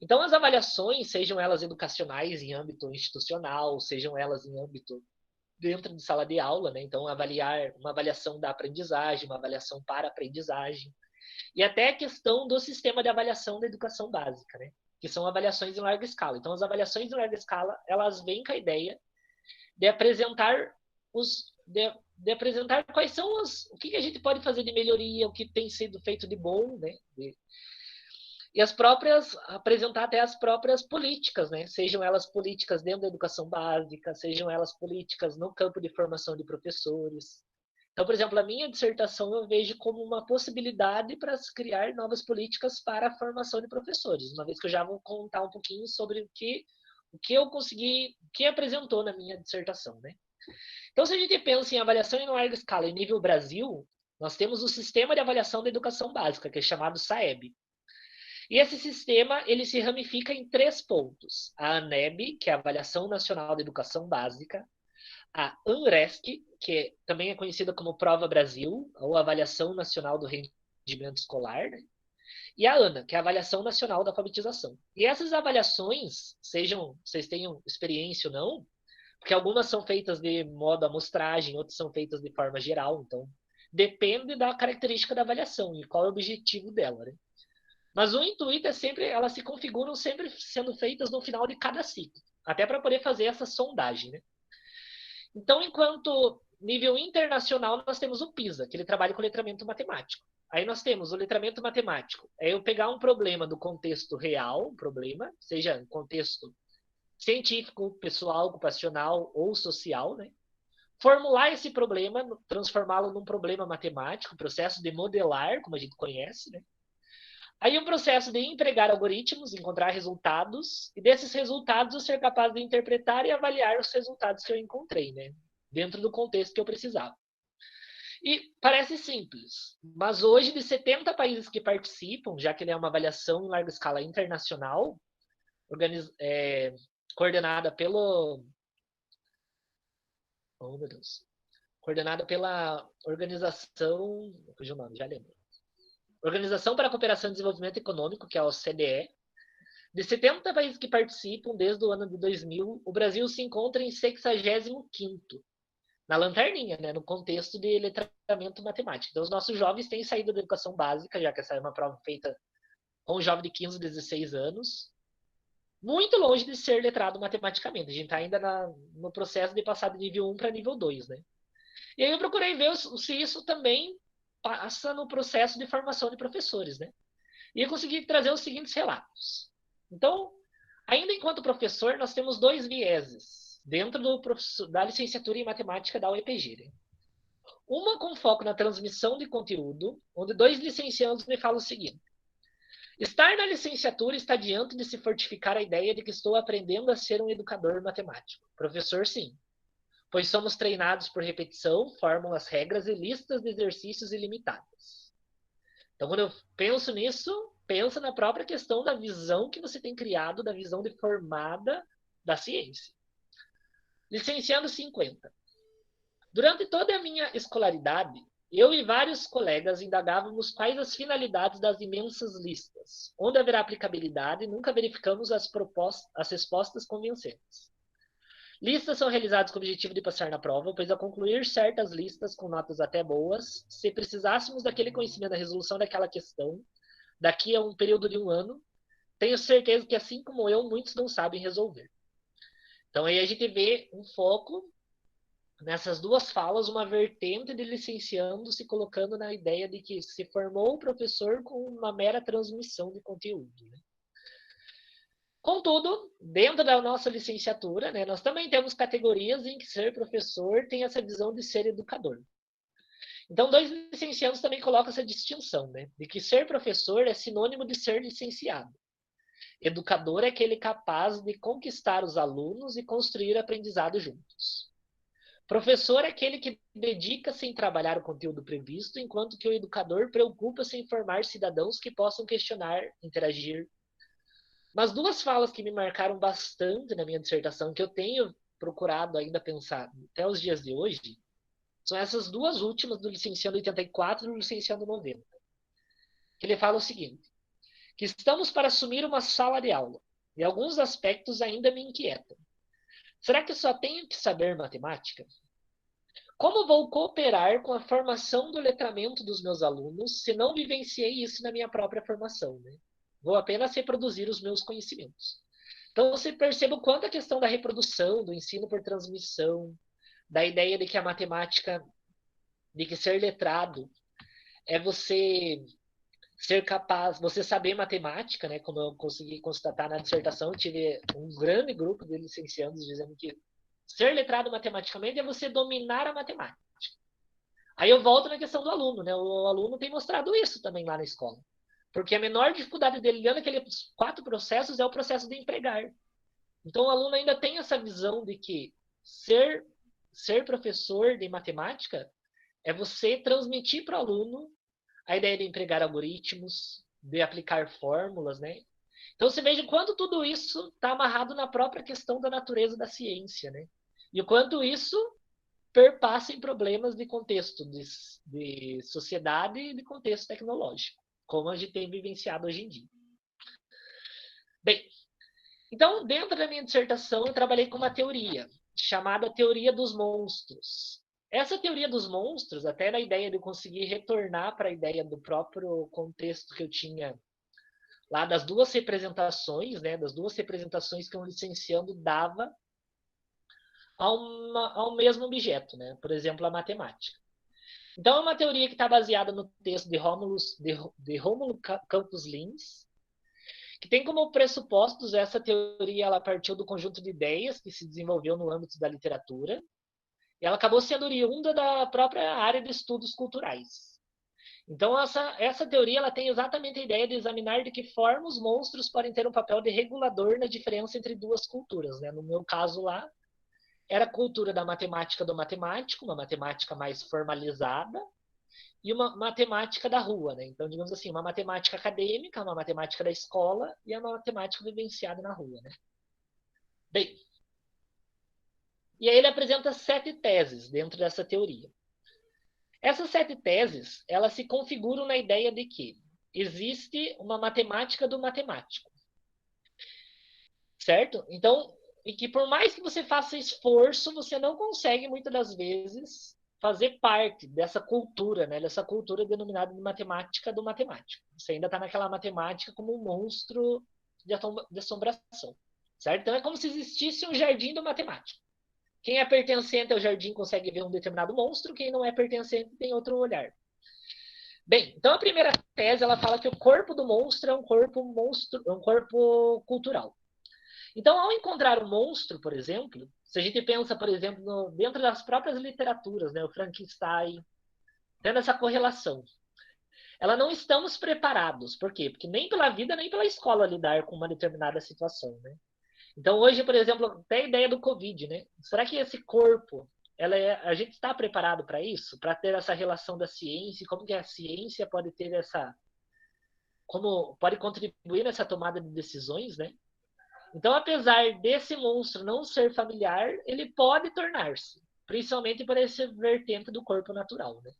Então, as avaliações, sejam elas educacionais em âmbito institucional, sejam elas em âmbito dentro de sala de aula, né? Então, avaliar uma avaliação da aprendizagem, uma avaliação para aprendizagem, e até a questão do sistema de avaliação da educação básica, né? Que são avaliações em larga escala. Então, as avaliações em larga escala, elas vêm com a ideia de apresentar de apresentar quais são o que a gente pode fazer de melhoria, o que tem sido feito de bom, né? E apresentar até as próprias políticas, né? Sejam elas políticas dentro da educação básica, sejam elas políticas no campo de formação de professores. Então, por exemplo, a minha dissertação eu vejo como uma possibilidade para se criar novas políticas para a formação de professores, uma vez que eu já vou contar um pouquinho sobre o que eu consegui, o que apresentou na minha dissertação, né? Então, se a gente pensa em avaliação em larga escala em nível Brasil, nós temos o Sistema de Avaliação da Educação Básica, que é chamado SAEB. E esse sistema ele se ramifica em 3 pontos. A ANEB, que é a Avaliação Nacional da Educação Básica, a ANRESC, que também é conhecida como Prova Brasil, ou Avaliação Nacional do Rendimento Escolar, né? E a ANA, que é a Avaliação Nacional da Alfabetização. E essas avaliações, sejam vocês tenham experiência ou não, porque algumas são feitas de modo amostragem, outras são feitas de forma geral, então depende da característica da avaliação e qual é o objetivo dela, né? Mas o intuito é sempre, elas se configuram sempre sendo feitas no final de cada ciclo, até para poder fazer essa sondagem, né? Então, enquanto nível internacional, nós temos o PISA, que ele trabalha com letramento matemático. Aí nós temos o letramento matemático. É eu pegar um problema do contexto real, um problema, seja em contexto científico, pessoal, ocupacional ou social, né? Formular esse problema, transformá-lo num problema matemático, processo de modelar, como a gente conhece, né? Aí o processo de empregar algoritmos, encontrar resultados, e desses resultados eu ser capaz de interpretar e avaliar os resultados que eu encontrei, né? Dentro do contexto que eu precisava. E parece simples, mas hoje de 70 países que participam, já que ele é uma avaliação em larga escala internacional, coordenada pelo... Oh, meu Deus. Coordenada pela organização... Fugiu o nome, já lembro. Organização para a Cooperação e Desenvolvimento Econômico, que é a OCDE. De 70 países que participam desde o ano de 2000, o Brasil se encontra em 65º, na lanterninha, né, no contexto de letramento matemático. Então, os nossos jovens têm saído da educação básica, já que essa é uma prova feita com um jovem de 15, 16 anos, muito longe de ser letrado matematicamente. A gente está ainda no processo de passar de nível 1 para nível 2, né? E aí eu procurei ver se isso também passa no processo de formação de professores, né? E eu consegui trazer os seguintes relatos. Então, ainda enquanto professor, nós temos 2 vieses dentro da licenciatura em matemática da UEPG, né? Uma com foco na transmissão de conteúdo, onde 2 licenciados me falam o seguinte: estar na licenciatura está diante de se fortificar a ideia de que estou aprendendo a ser um educador matemático. Professor, sim, pois somos treinados por repetição, fórmulas, regras e listas de exercícios ilimitadas. Então, quando eu penso nisso, pensa na própria questão da visão que você tem criado, da visão de formada da ciência. Licenciando 50. Durante toda a minha escolaridade, eu e vários colegas indagávamos quais as finalidades das imensas listas. Onde haverá aplicabilidade, nunca verificamos as respostas convincentes. Listas são realizadas com o objetivo de passar na prova, pois ao concluir certas listas com notas até boas, se precisássemos daquele conhecimento da resolução daquela questão, daqui a um período de 1 ano, tenho certeza que, assim como eu, muitos não sabem resolver. Então aí a gente vê um foco nessas 2 falas, uma vertente de licenciando se colocando na ideia de que se formou o professor com uma mera transmissão de conteúdo, né? Contudo, dentro da nossa licenciatura, né, nós também temos categorias em que ser professor tem essa visão de ser educador. Então, 2 licenciados também colocam essa distinção, né, de que ser professor é sinônimo de ser licenciado. Educador é aquele capaz de conquistar os alunos e construir aprendizado juntos. Professor é aquele que dedica-se em trabalhar o conteúdo previsto, enquanto que o educador preocupa-se em formar cidadãos que possam questionar, interagir. Mas 2 falas que me marcaram bastante na minha dissertação, que eu tenho procurado ainda pensar até os dias de hoje, são essas 2 últimas do licenciando 84 e do licenciando 90. Que ele fala o seguinte: que estamos para assumir uma sala de aula, e alguns aspectos ainda me inquietam. Será que só tenho que saber matemática? Como vou cooperar com a formação do letramento dos meus alunos se não vivenciei isso na minha própria formação, né? Vou apenas reproduzir os meus conhecimentos. Então, você percebe o quanto a questão da reprodução, do ensino por transmissão, da ideia de que a matemática de que ser letrado é você ser capaz, você saber matemática, né? Como eu consegui constatar na dissertação, eu tive um grande grupo de licenciados dizendo que ser letrado matematicamente é você dominar a matemática. Aí eu volto na questão do aluno, né? O aluno tem mostrado isso também lá na escola. Porque a menor dificuldade dele dentro daqueles 4 processos é o processo de empregar. Então o aluno ainda tem essa visão de que ser professor de matemática é você transmitir para o aluno a ideia de empregar algoritmos, de aplicar fórmulas, né? Então você veja o quanto tudo isso está amarrado na própria questão da natureza da ciência, né? E o quanto isso perpassa em problemas de contexto de sociedade e de contexto tecnológico, como a gente tem vivenciado hoje em dia. Bem, então, dentro da minha dissertação, eu trabalhei com uma teoria chamada teoria dos monstros. Essa teoria dos monstros, até na ideia de eu conseguir retornar para a ideia do próprio contexto que eu tinha lá das 2 representações, né, das 2 representações que um licenciando dava ao mesmo objeto, né, por exemplo, a matemática. Então, é uma teoria que está baseada no texto de Rômulo Campos Lins, que tem como pressupostos essa teoria, ela partiu do conjunto de ideias que se desenvolveu no âmbito da literatura, e ela acabou sendo oriunda da própria área de estudos culturais. Então, essa teoria ela tem exatamente a ideia de examinar de que forma os monstros podem ter um papel de regulador na diferença entre 2 culturas. Né? No meu caso lá, era a cultura da matemática do matemático, uma matemática mais formalizada, e uma matemática da rua, né? Então, digamos assim, uma matemática acadêmica, uma matemática da escola e uma matemática vivenciada na rua, né? Bem, e aí ele apresenta 7 teses dentro dessa teoria. Essas 7 teses, elas se configuram na ideia de que existe uma matemática do matemático, certo? Então, e que por mais que você faça esforço, você não consegue muitas das vezes fazer parte dessa cultura, né? Dessa cultura denominada de matemática do matemático. Você ainda está naquela matemática como um monstro de assombração, certo? Então é como se existisse um jardim do matemático. Quem é pertencente ao jardim consegue ver um determinado monstro, quem não é pertencente tem outro olhar. Bem, então a primeira tese ela fala que o corpo do monstro é um corpo cultural. Então, ao encontrar um monstro, por exemplo, se a gente pensa, por exemplo, dentro das próprias literaturas, né, o Frankenstein, tendo essa correlação, ela não estamos preparados. Por quê? Porque nem pela vida, nem pela escola lidar com uma determinada situação, né? Então, hoje, por exemplo, até a ideia do Covid, né? Será que esse corpo, a gente está preparado para isso? Para ter essa relação da ciência? Como que a ciência pode ter como pode contribuir nessa tomada de decisões, né? Então, apesar desse monstro não ser familiar, ele pode tornar-se, principalmente por esse vertente do corpo natural, né?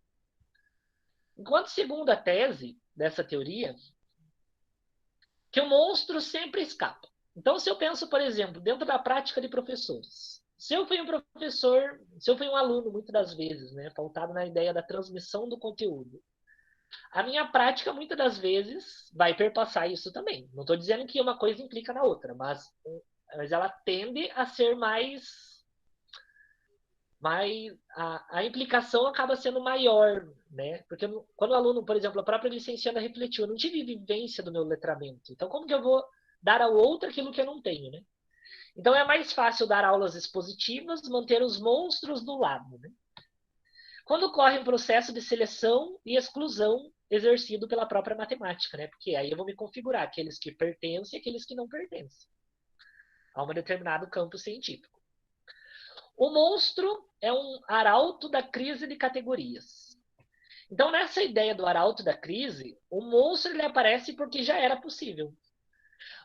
Enquanto, segundo a tese dessa teoria, que o monstro sempre escapa. Então, se eu penso, por exemplo, dentro da prática de professores, se eu fui um professor, se eu fui um aluno, muitas das vezes, né, pautado na ideia da transmissão do conteúdo, a minha prática, muitas das vezes, vai perpassar isso também. Não estou dizendo que uma coisa implica na outra, mas ela tende a ser a implicação acaba sendo maior, né? Porque quando o aluno, por exemplo, a própria licenciada refletiu, eu não tive vivência do meu letramento, então como que eu vou dar ao outro aquilo que eu não tenho, né? Então é mais fácil dar aulas expositivas, manter os monstros do lado, né? Quando ocorre um processo de seleção e exclusão exercido pela própria matemática, né? Porque aí eu vou me configurar aqueles que pertencem e aqueles que não pertencem a um determinado campo científico. O monstro é um arauto da crise de categorias. Então, nessa ideia do arauto da crise, o monstro ele aparece porque já era possível.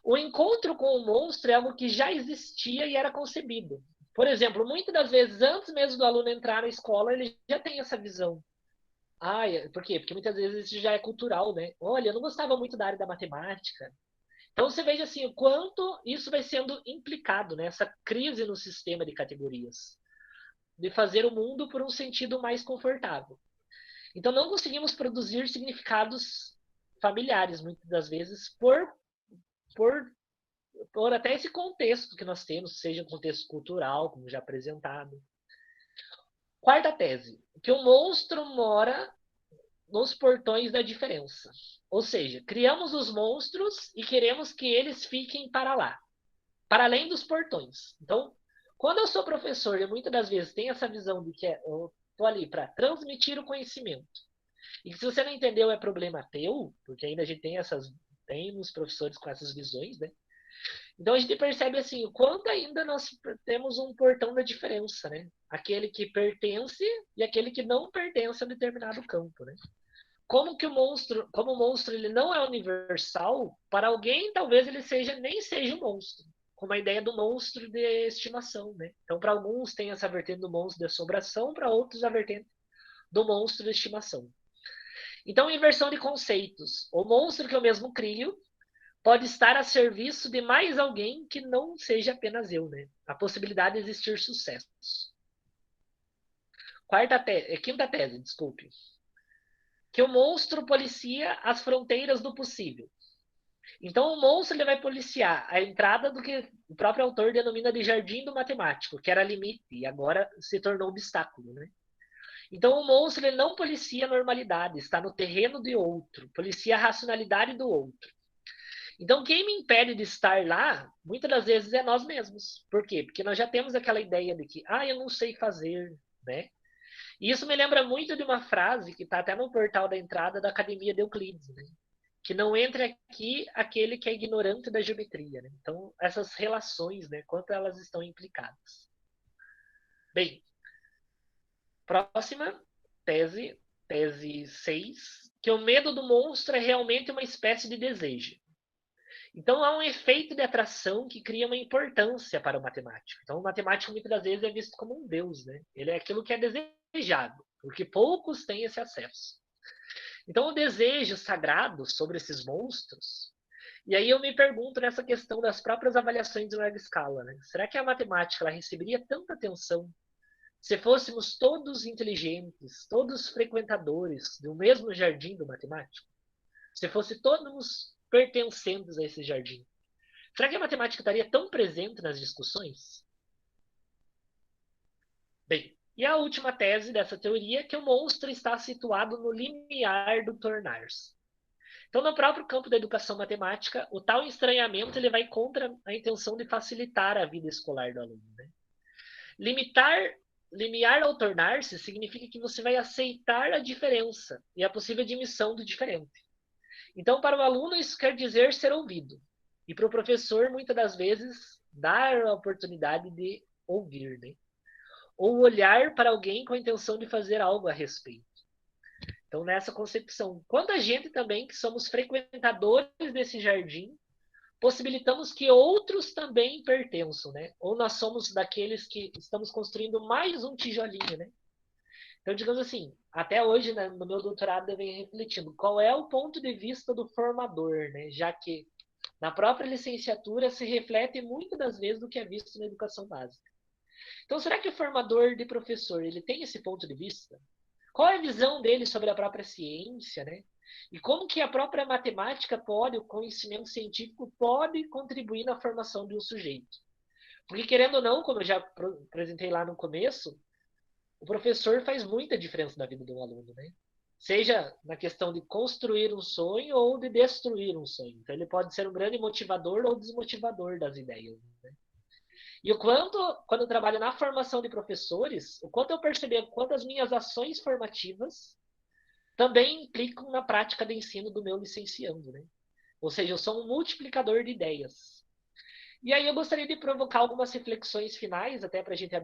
O encontro com o monstro é algo que já existia e era concebido. Por exemplo, muitas das vezes, antes mesmo do aluno entrar na escola, ele já tem essa visão. Por quê? Porque muitas vezes isso já é cultural, né? Olha, eu não gostava muito da área da matemática. Então você veja assim, o quanto isso vai sendo implicado, né? Essa crise no sistema de categorias. De fazer o mundo por um sentido mais confortável. Então não conseguimos produzir significados familiares, muitas das vezes, por até esse contexto que nós temos, seja um contexto cultural, como já apresentado. Quarta tese, que o monstro mora nos portões da diferença. Ou seja, criamos os monstros e queremos que eles fiquem para lá, para além dos portões. Então, quando eu sou professor, e muitas das vezes tenho essa visão de que eu estou ali para transmitir o conhecimento, e que se você não entendeu é problema teu, porque ainda a gente tem uns professores com essas visões, né? Então a gente percebe assim, o quanto ainda nós temos um portão da diferença, né? Aquele que pertence e aquele que não pertence a determinado campo, né? Como o monstro ele não é universal, para alguém talvez ele nem seja um monstro, como a ideia do monstro de estimação, né? Então para alguns tem essa vertente do monstro de assombração, para outros a vertente do monstro de estimação. Então, inversão de conceitos. O monstro que eu mesmo crio pode estar a serviço de mais alguém que não seja apenas eu, né? A possibilidade de existir sucesso. Quinta tese, desculpe. Que o monstro policia as fronteiras do possível. Então, o monstro ele vai policiar a entrada do que o próprio autor denomina de jardim do matemático, que era limite, e agora se tornou obstáculo, né? Então, o monstro ele não policia a normalidade, está no terreno de outro, policia a racionalidade do outro. Então, quem me impede de estar lá, muitas das vezes é nós mesmos. Por quê? Porque nós já temos aquela ideia de que, eu não sei fazer, né? E isso me lembra muito de uma frase que está até no portal da entrada da Academia de Euclides, né? Que não entre aqui aquele que é ignorante da geometria, né? Então, essas relações, né? Quanto elas estão implicadas. Bem, próxima tese 6, que o medo do monstro é realmente uma espécie de desejo. Então, há um efeito de atração que cria uma importância para o matemático. Então, o matemático, muitas das vezes, é visto como um deus, né? Ele é aquilo que é desejado, porque poucos têm esse acesso. Então, o desejo sagrado sobre esses monstros... E aí eu me pergunto nessa questão das próprias avaliações de larga escala, né? Será que a matemática ela receberia tanta atenção se fôssemos todos inteligentes, todos frequentadores do mesmo jardim do matemático? Se fosse todos pertencentes a esse jardim? Será que a matemática estaria tão presente nas discussões? Bem, e a última tese dessa teoria é que o monstro está situado no limiar do tornar-se. Então, no próprio campo da educação matemática, o tal estranhamento ele vai contra a intenção de facilitar a vida escolar do aluno, né? Limiar ao tornar-se significa que você vai aceitar a diferença e a possível admissão do diferente. Então, para o aluno, isso quer dizer ser ouvido. E para o professor, muitas das vezes, dar a oportunidade de ouvir, né? Ou olhar para alguém com a intenção de fazer algo a respeito. Então, nessa concepção, quanta gente também que somos frequentadores desse jardim, possibilitamos que outros também pertençam, né? Ou nós somos daqueles que estamos construindo mais um tijolinho, né? Então, digamos assim, até hoje, né, no meu doutorado, eu venho refletindo qual é o ponto de vista do formador, né? Já que na própria licenciatura se reflete muitas das vezes do que é visto na educação básica. Então, será que o formador de professor ele tem esse ponto de vista? Qual é a visão dele sobre a própria ciência, né? E como que a própria matemática pode, o conhecimento científico pode contribuir na formação de um sujeito? Porque, querendo ou não, como eu já apresentei lá no começo, o professor faz muita diferença na vida do aluno, né? Seja na questão de construir um sonho ou de destruir um sonho. Então, ele pode ser um grande motivador ou desmotivador das ideias, né? E o quanto, quando eu trabalho na formação de professores, o quanto eu percebi, quanto as minhas ações formativas também implicam na prática de ensino do meu licenciando, né? Ou seja, eu sou um multiplicador de ideias. E aí eu gostaria de provocar algumas reflexões finais, até para a gente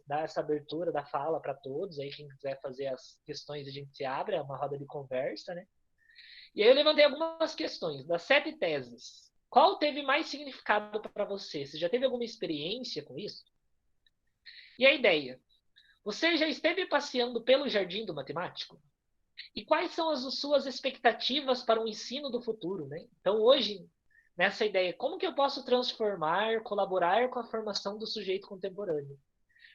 dar essa abertura da fala para todos, aí quem quiser fazer as questões a gente se abre, é uma roda de conversa, né? E aí eu levantei algumas questões. Das 7 teses, qual teve mais significado para você? Você já teve alguma experiência com isso? E a ideia? Você já esteve passeando pelo jardim do matemático? E quais são as suas expectativas para o ensino do futuro, né? Então, hoje, nessa ideia, como que eu posso transformar, colaborar com a formação do sujeito contemporâneo?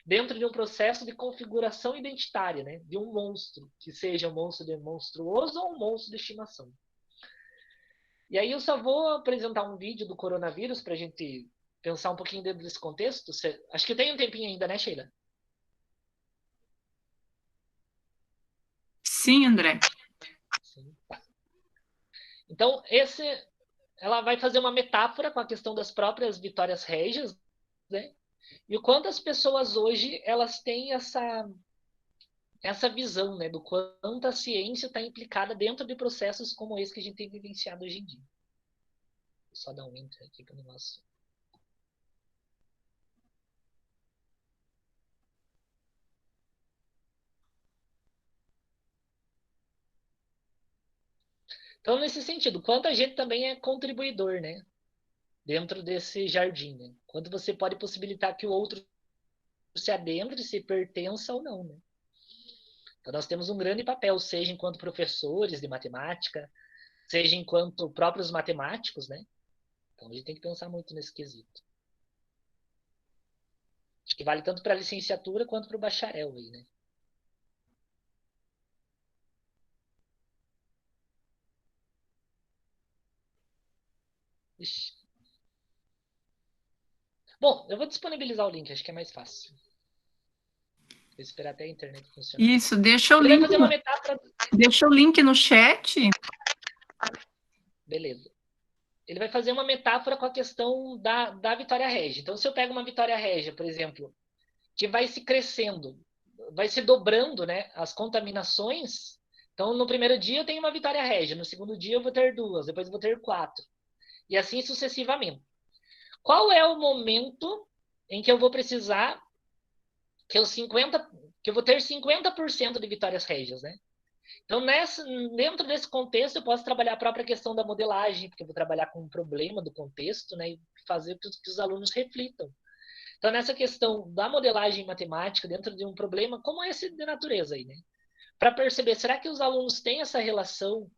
Dentro de um processo de configuração identitária, né? De um monstro, que seja um monstro monstruoso ou um monstro de estimação. E aí eu só vou apresentar um vídeo do coronavírus para a gente pensar um pouquinho dentro desse contexto. Acho que tem um tempinho ainda, né, Sheila? Sim, André. Sim. Então, ela vai fazer uma metáfora com a questão das próprias vitórias régias, né? E o quanto as pessoas hoje elas têm essa visão, né, do quanto a ciência está implicada dentro de processos como esse que a gente tem vivenciado hoje em dia. Vou só dar um enter aqui para o negócio. Então, nesse sentido, quanto a gente também é contribuidor, né, dentro desse jardim, né? Quanto você pode possibilitar que o outro se adentre, se pertença ou não, né? Então, nós temos um grande papel, seja enquanto professores de matemática, seja enquanto próprios matemáticos, né? Então, a gente tem que pensar muito nesse quesito. Acho que vale tanto para a licenciatura quanto para o bacharel aí, né? Ixi. Bom, eu vou disponibilizar o link, acho que é mais fácil. Vou esperar até a internet funcionar. Isso, deixa o Ele vai link, fazer uma metáfora. deixa o link no chat. Beleza. Ele vai fazer uma metáfora com a questão da vitória régia. Então, se eu pego uma vitória régia, por exemplo, que vai se crescendo, vai se dobrando, né, as contaminações. Então, no primeiro dia eu tenho uma vitória régia, no segundo dia eu vou ter 2, depois eu vou ter 4. E assim sucessivamente. Qual é o momento em que eu vou precisar que eu vou ter 50% de vitórias régias, né? Então, dentro desse contexto, eu posso trabalhar a própria questão da modelagem, porque eu vou trabalhar com um problema do contexto, né, e fazer que os alunos reflitam. Então, nessa questão da modelagem matemática, dentro de um problema como esse de natureza aí, né? Para perceber, será que os alunos têm essa relação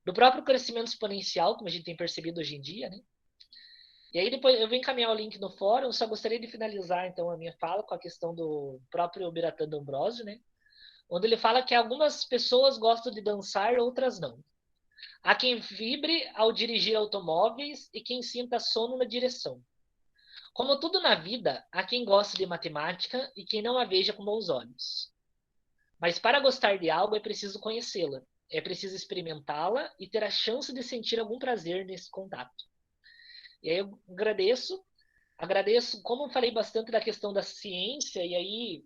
do próprio crescimento exponencial, como a gente tem percebido hoje em dia, né? E aí depois eu vou encaminhar o link no fórum, só gostaria de finalizar então a minha fala com a questão do próprio Biratan D'Ambrosio, né? Onde ele fala que algumas pessoas gostam de dançar, outras não. Há quem vibre ao dirigir automóveis e quem sinta sono na direção. Como tudo na vida, há quem goste de matemática e quem não a veja com bons olhos. Mas para gostar de algo é preciso conhecê-la, é preciso experimentá-la e ter a chance de sentir algum prazer nesse contato. E aí eu agradeço, como eu falei bastante da questão da ciência, e aí,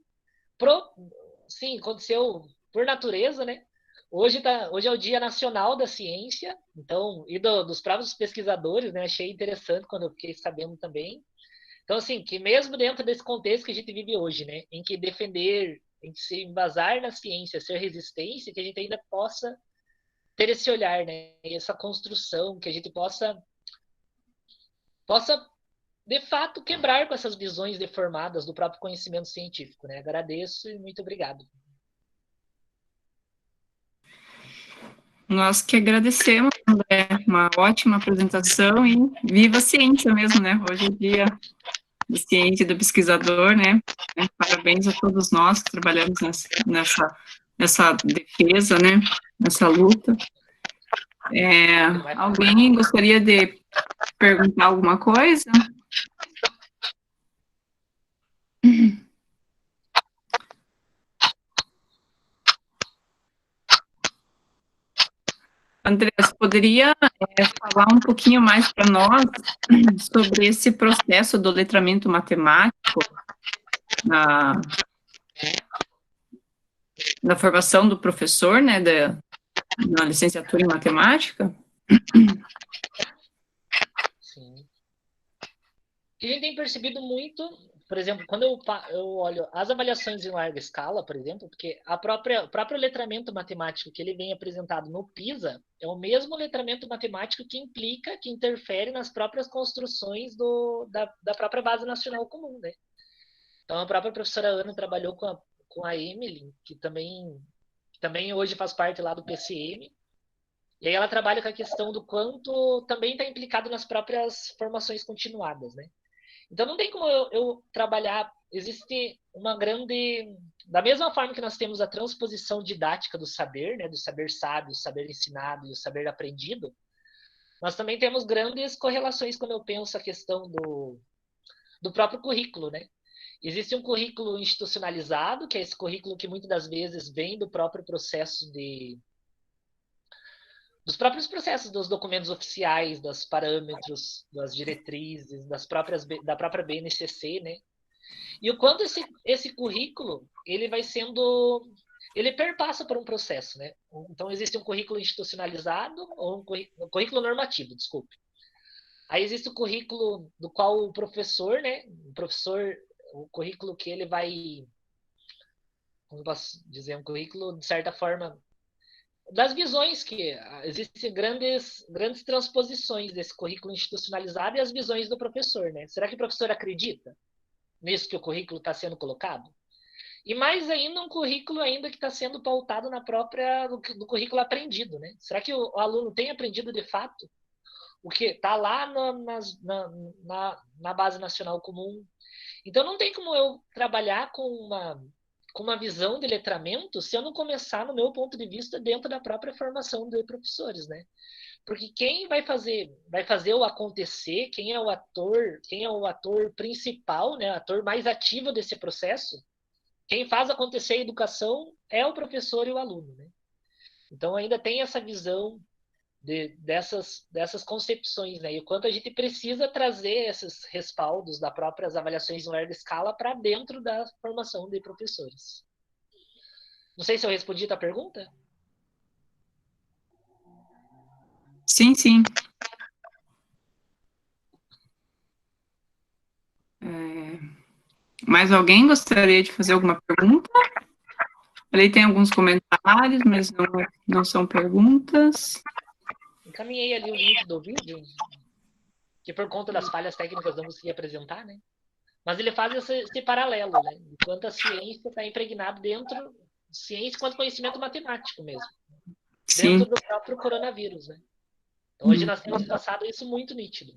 sim, aconteceu por natureza, né? Hoje é o Dia Nacional da Ciência, então, e dos próprios pesquisadores, né? Achei interessante quando eu fiquei sabendo também. Então, assim, que mesmo dentro desse contexto que a gente vive hoje, né, em que defender, em que se embasar na ciência, ser resistência, que a gente ainda possa ter esse olhar, né, essa construção, que a gente possa de fato quebrar com essas visões deformadas do próprio conhecimento científico, né? Agradeço e muito obrigado. Nós que agradecemos, André, uma ótima apresentação e viva a ciência mesmo, né? Hoje é dia da ciência e do pesquisador, né? Parabéns a todos nós que trabalhamos nessa defesa, né? Nessa luta. Alguém gostaria de perguntar alguma coisa? André, você poderia falar um pouquinho mais para nós sobre esse processo do letramento matemático na formação do professor, né, na licenciatura em matemática? Sim. A gente tem percebido muito, por exemplo, quando eu olho as avaliações em larga escala, por exemplo, porque o próprio letramento matemático que ele vem apresentado no PISA é o mesmo letramento matemático que implica, que interfere nas próprias construções da própria Base Nacional Comum, né? Então, a própria professora Ana trabalhou com a Emily, que também hoje faz parte lá do PCM, e aí ela trabalha com a questão do quanto também está implicado nas próprias formações continuadas, né? Então não tem como eu trabalhar, existe uma grande, da mesma forma que nós temos a transposição didática do saber, né, do saber sábio, do saber ensinado e o saber aprendido, nós também temos grandes correlações quando eu penso a questão do próprio currículo, né? Existe um currículo institucionalizado, que é esse currículo que muitas das vezes vem do próprio processo dos próprios processos dos documentos oficiais, dos parâmetros, das diretrizes, da própria BNCC, né? E o quanto esse currículo, ele vai sendo... Ele perpassa por um processo, né? Então, existe um currículo institucionalizado, ou um currículo normativo, desculpe. Aí existe o currículo do qual o professor, né? O currículo que ele vai... Como posso dizer? Um currículo, de certa forma... Das visões que... Existem grandes transposições desse currículo institucionalizado e as visões do professor, né? Será que o professor acredita nisso que o currículo está sendo colocado? E mais ainda, um currículo ainda que está sendo pautado no currículo aprendido, né? Será que o aluno tem aprendido de fato o que está lá na Base Nacional Comum? Então, não tem como eu trabalhar com uma visão de letramento se eu não começar, no meu ponto de vista, dentro da própria formação de professores, né? Porque quem vai fazer o acontecer, quem é o ator principal, né? O ator mais ativo desse processo, quem faz acontecer a educação é o professor e o aluno, né? Então, ainda tem essa visão dessas concepções, né? E o quanto a gente precisa trazer esses respaldos das próprias avaliações em larga escala para dentro da formação de professores. Não sei se eu respondi a tua pergunta. Sim, sim. Mais alguém gostaria de fazer alguma pergunta? Ali tem alguns comentários, mas não são perguntas. Encaminhei ali o link do vídeo, que por conta das falhas técnicas não consegui apresentar, né? Mas ele faz esse paralelo, né? Enquanto a ciência está impregnada dentro... Ciência quanto conhecimento matemático mesmo. Sim. Dentro do próprio coronavírus, né? Então, hoje nós temos passado isso muito nítido.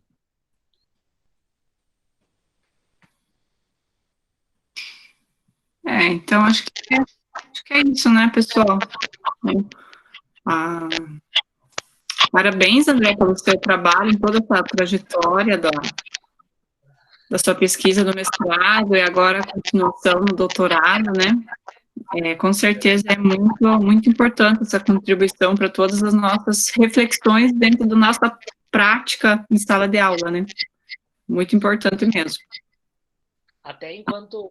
Então acho que é isso, né, pessoal? Parabéns, André, pelo seu trabalho, em toda essa trajetória da sua pesquisa do mestrado e agora a continuação no doutorado, né? Com certeza é muito, muito importante essa contribuição para todas as nossas reflexões dentro da nossa prática em sala de aula, né? Muito importante mesmo. Até enquanto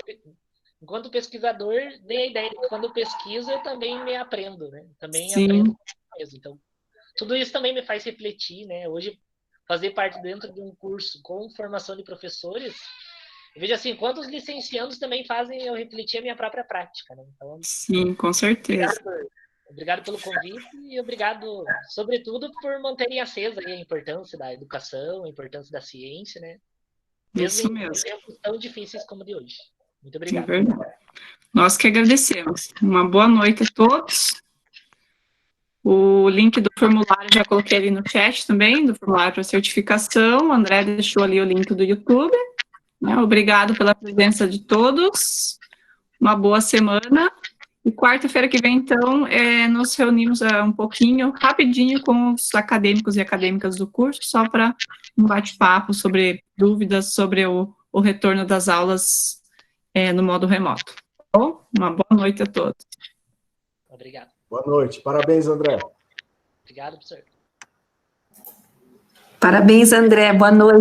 pesquisador, dei a ideia de que quando eu pesquiso, eu também me aprendo, né? Também Sim. aprendo mesmo. Então, tudo isso também me faz refletir, né? Hoje, fazer parte dentro de um curso com formação de professores, eu vejo assim, quantos licenciandos também fazem eu refletir a minha própria prática, né? Então, sim, com certeza. Obrigado pelo convite e obrigado, sobretudo, por manterem acesa aí a importância da educação, a importância da ciência, né? Isso Mesmo mesmo. em tempos tão difíceis como o de hoje. Muito É obrigado. verdade. Nós que agradecemos. Uma boa noite a todos. O link do formulário já coloquei ali no chat também, do formulário para certificação. O André deixou ali o link do YouTube. Obrigado pela presença de todos. Uma boa semana. E quarta-feira que vem, então, nos reunimos um pouquinho, rapidinho, com os acadêmicos e acadêmicas do curso, só para um bate-papo sobre dúvidas sobre o retorno das aulas no modo remoto. Bom, uma boa noite a todos. Obrigado. Boa noite. Parabéns, André. Obrigado, professor. Parabéns, André. Boa noite.